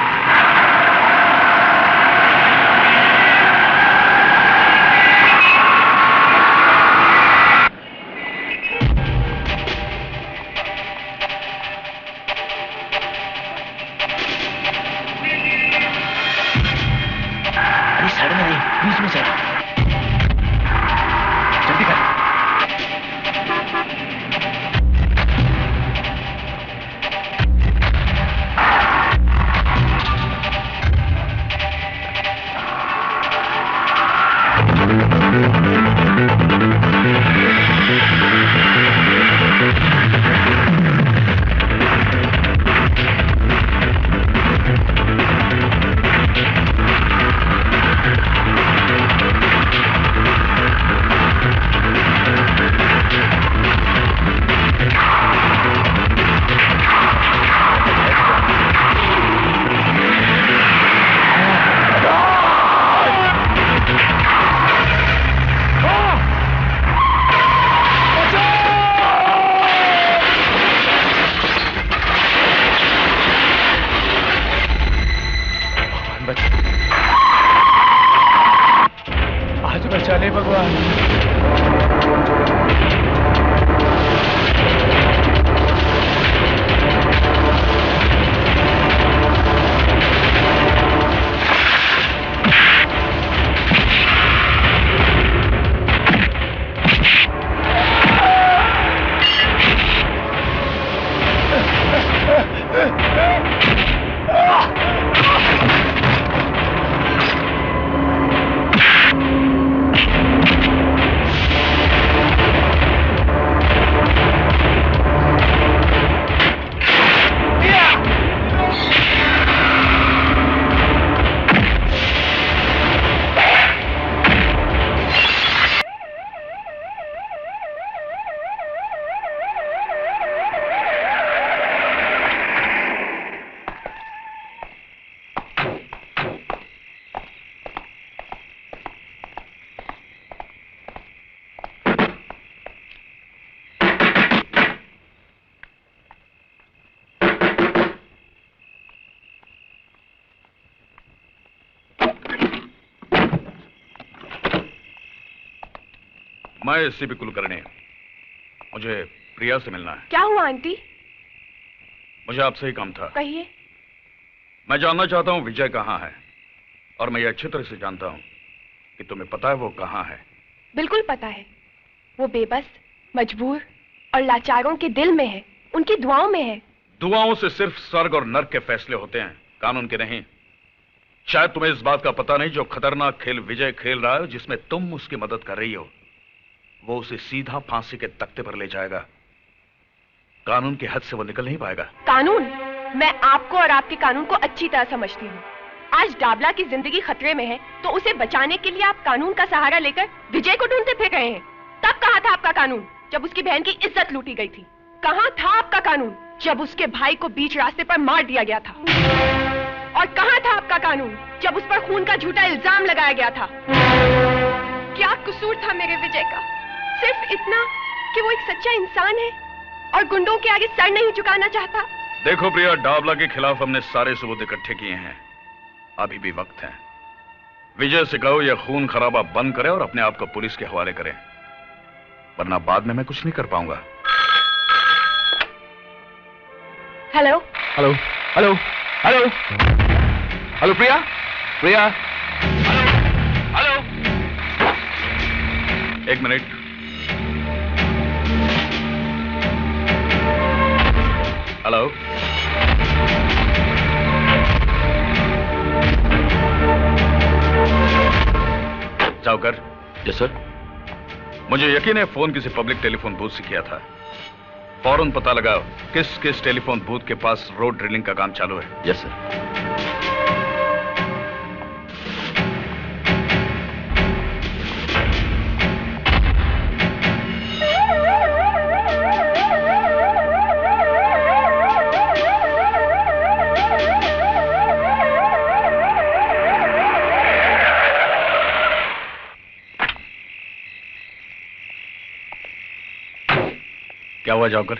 बीच में चल, जल्दी कर। मैं एससीपी कुलकर्णी, मुझे प्रिया से मिलना है। क्या हुआ आंटी? मुझे आपसे ही काम था। कहिए। मैं जानना चाहता हूँ विजय कहाँ है, और मैं ये अच्छी तरह से जानता हूँ कि तुम्हें पता है वो कहाँ है। बिल्कुल पता है। वो बेबस, मजबूर और लाचारों के दिल में है, उनकी दुआओं में है। दुआओं से सिर्फ स्वर्ग और नर्क के फैसले होते हैं, कानून के नहीं। शायद तुम्हें इस बात का पता नहीं, जो खतरनाक खेल विजय खेल रहा है, जिसमें तुम उसकी मदद कर रही हो, वो उसे सीधा फांसी के तख्ते पर ले जाएगा। कानून के हद से वो निकल नहीं पाएगा। कानून? मैं आपको और आपके कानून को अच्छी तरह समझती हूँ। आज डाबला की जिंदगी खतरे में है, तो उसे बचाने के लिए आप कानून का सहारा लेकर विजय को ढूंढते फिर रहे हैं। तब कहाँ था आपका कानून, जब उसकी बहन की इज्जत लूटी गई थी? कहाँ था आपका कानून, जब उसके भाई को बीच रास्ते पर मार दिया गया था? और कहाँ था आपका कानून, जब उस पर खून का झूठा इल्जाम लगाया गया था? क्या कसूर था मेरे विजय का? सिर्फ इतना कि वो एक सच्चा इंसान है और गुंडों के आगे सर नहीं झुकाना चाहता। देखो प्रिया, डाबला के खिलाफ हमने सारे सबूत इकट्ठे किए हैं, अभी भी वक्त है। विजय से कहो यह खून खराबा बंद करे और अपने आप को पुलिस के हवाले करे, वरना बाद में मैं कुछ नहीं कर पाऊंगा। Hello hello hello hello hello Priya, Priya, hello, एक मिनट। हेलो, जाओकर। Yes sir. मुझे यकीन है फोन किसी पब्लिक टेलीफोन बूथ से किया था। फौरन पता लगाओ किस किस टेलीफोन बूथ के पास रोड ड्रिलिंग का काम चालू है। Yes sir. क्या हुआ जाकर?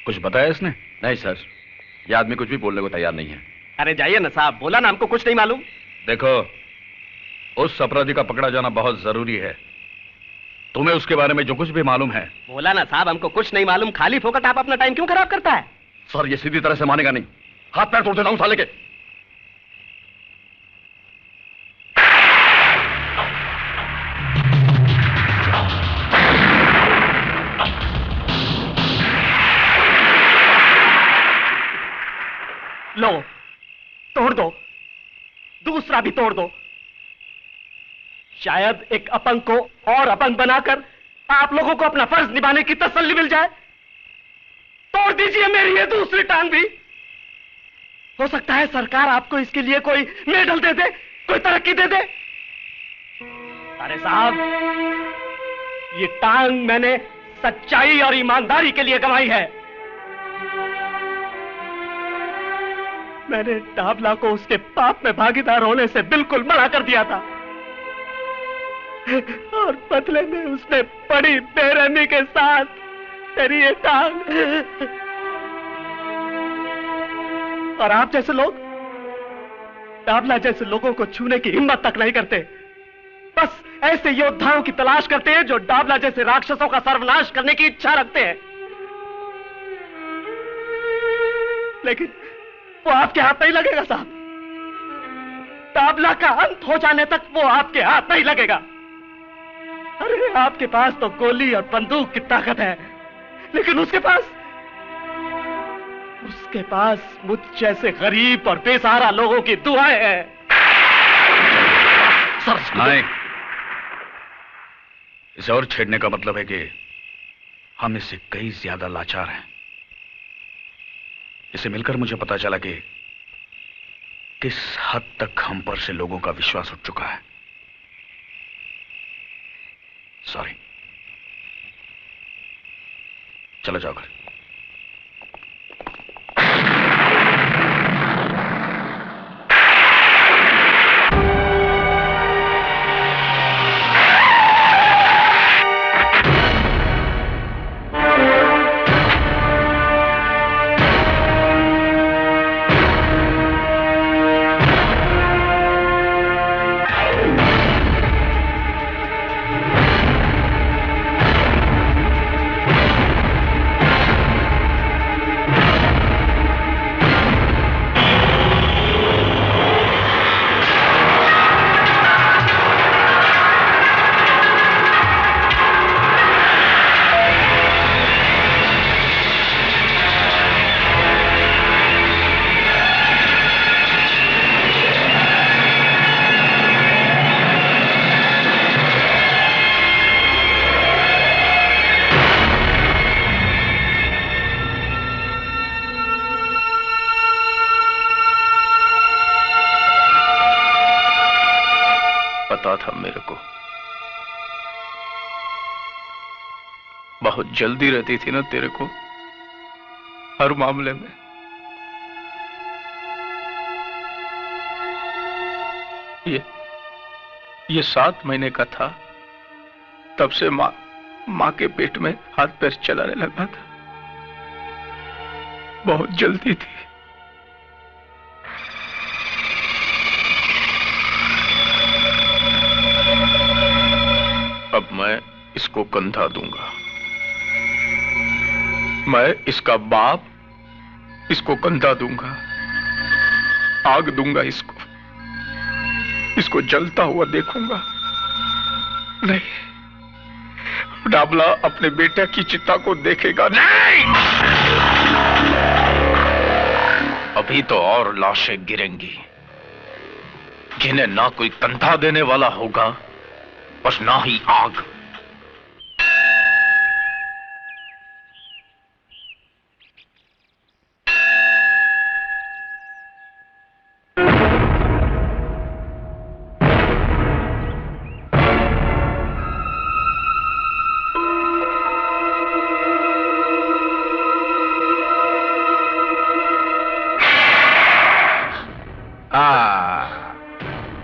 कुछ बताया इसने? नहीं सर, ये आदमी कुछ भी बोलने को तैयार नहीं है। अरे जाइए ना साहब, बोला ना हमको कुछ नहीं मालूम। देखो, उस अपराधी का पकड़ा जाना बहुत जरूरी है। तुम्हें उसके बारे में जो कुछ भी मालूम है। बोला ना साहब, हमको कुछ नहीं मालूम। खाली फोकट आप अपना टाइम क्यों खराब करता है? सर ये सीधी तरह से मानेगा नहीं, हाथ पैर तोड़ देता हूं साले के। लो, तोड़ दो, दूसरा भी तोड़ दो। शायद एक अपंग को और अपंग बनाकर आप लोगों को अपना फर्ज निभाने की तसल्ली मिल जाए। तोड़ दीजिए मेरी ये दूसरी टांग भी। हो सकता है सरकार आपको इसके लिए कोई मेडल दे दे, कोई तरक्की दे दे। अरे साहब, ये टांग मैंने सच्चाई और ईमानदारी के लिए गंवाई है। मैंने डाबला को उसके पाप में भागीदार होने से बिल्कुल मना कर दिया था, और बदले में उसने बड़ी बेरहमी के साथ तेरी ये टांग। और आप जैसे लोग डाबला जैसे लोगों को छूने की हिम्मत तक नहीं करते। बस ऐसे योद्धाओं की तलाश करते हैं जो डाबला जैसे राक्षसों का सर्वनाश करने की इच्छा रखते हैं। लेकिन वो आपके हाथ नहीं लगेगा साहब। डाबला का अंत हो जाने तक वो आपके हाथ नहीं लगेगा। अरे आपके पास तो गोली और बंदूक की ताकत है, लेकिन उसके पास मुझ जैसे गरीब और बेसहारा लोगों की दुआएं हैं। नहीं, इसे और छेड़ने का मतलब है कि हम इससे कई ज्यादा लाचार हैं। इसे मिलकर मुझे पता चला कि किस हद तक हम पर से लोगों का विश्वास उठ चुका है। सॉरी, चलो जाओ घर। पता था मेरे को। बहुत जल्दी रहती थी ना तेरे को हर मामले में। ये 7 महीने का था, तब से माँ के पेट में हाथ पैर चलाने लगा था। बहुत जल्दी थी। अब मैं इसको कंधा दूंगा। मैं इसका बाप इसको कंधा दूंगा, आग दूंगा इसको जलता हुआ देखूंगा। नहीं, डाबला अपने बेटे की चिता को देखेगा नहीं। अभी तो और लाशें गिरेंगी जिन्हें ना कोई कंधा देने वाला होगा, बस ना ही आग।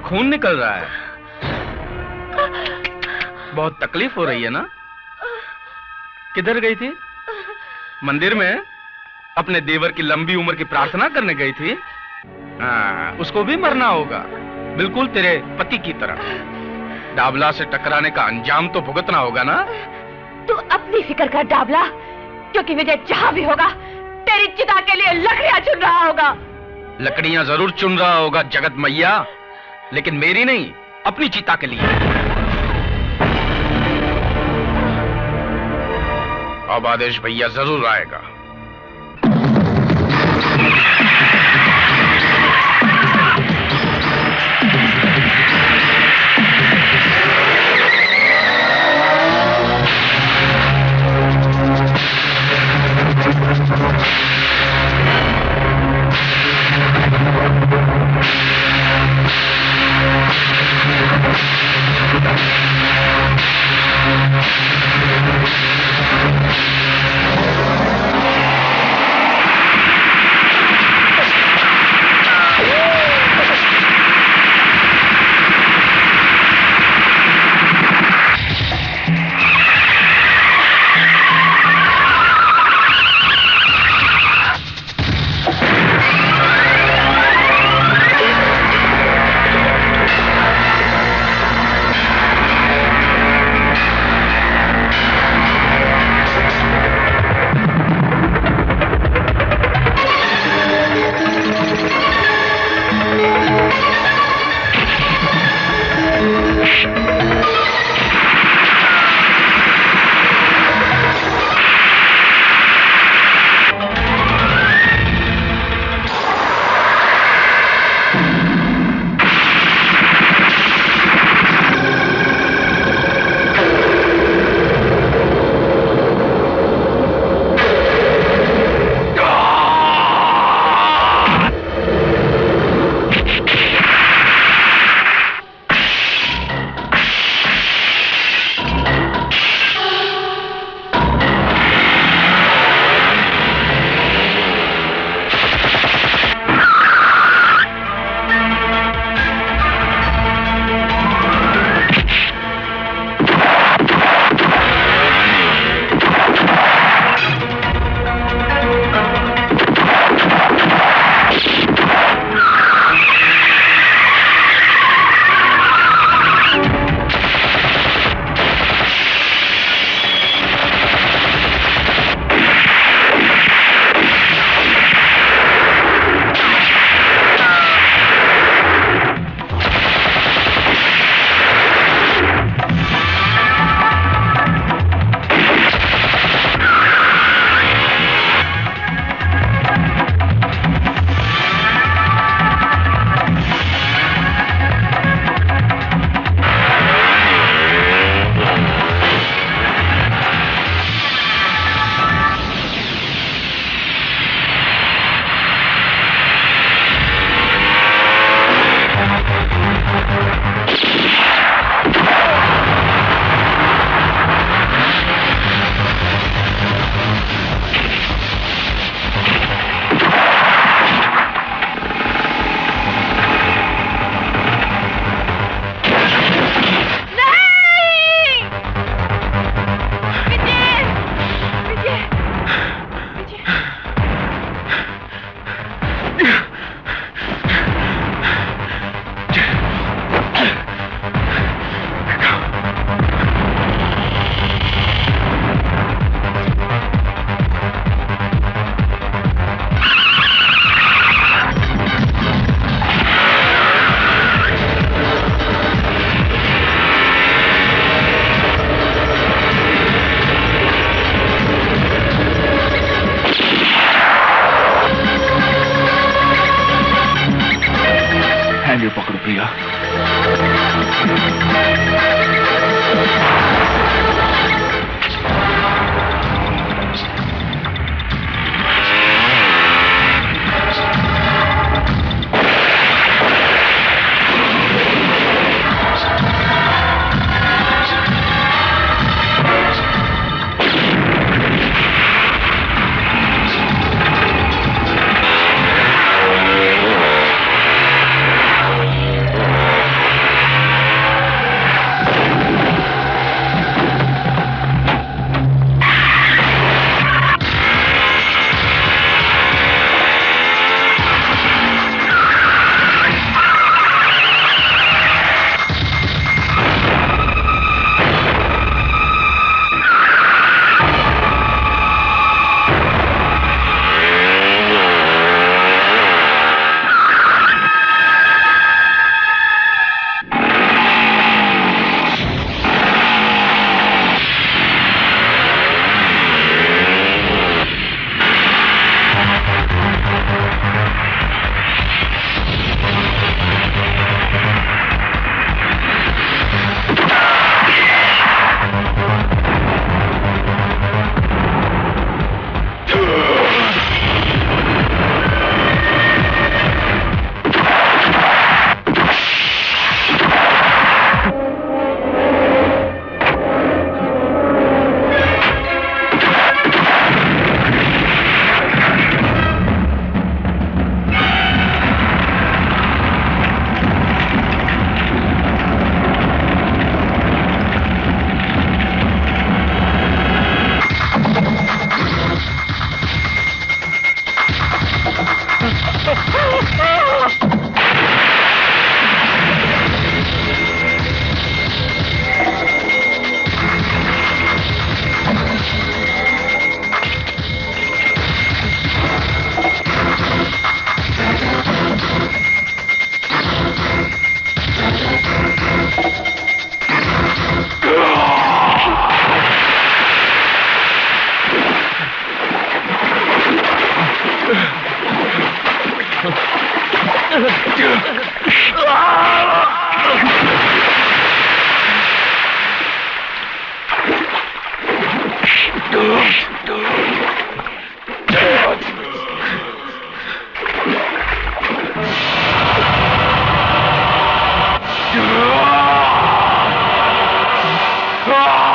खून निकल रहा है, बहुत तकलीफ हो रही है ना? किधर गई थी? मंदिर में अपने देवर की लंबी उम्र की प्रार्थना करने गई थी। उसको भी मरना होगा, बिल्कुल तेरे पति की तरह। डाबला से टकराने का अंजाम तो भुगतना होगा ना? तू अपनी फिक्र कर डाबला, क्योंकि विजय जहां भी होगा तेरी चिता के लिए लकड़ियां चुन रहा होगा। लकड़ियां जरूर चुन रहा होगा जगत मैया, लेकिन मेरी नहीं, अपनी चिता के लिए। अब आदेश भैया जरूर आएगा। Ah!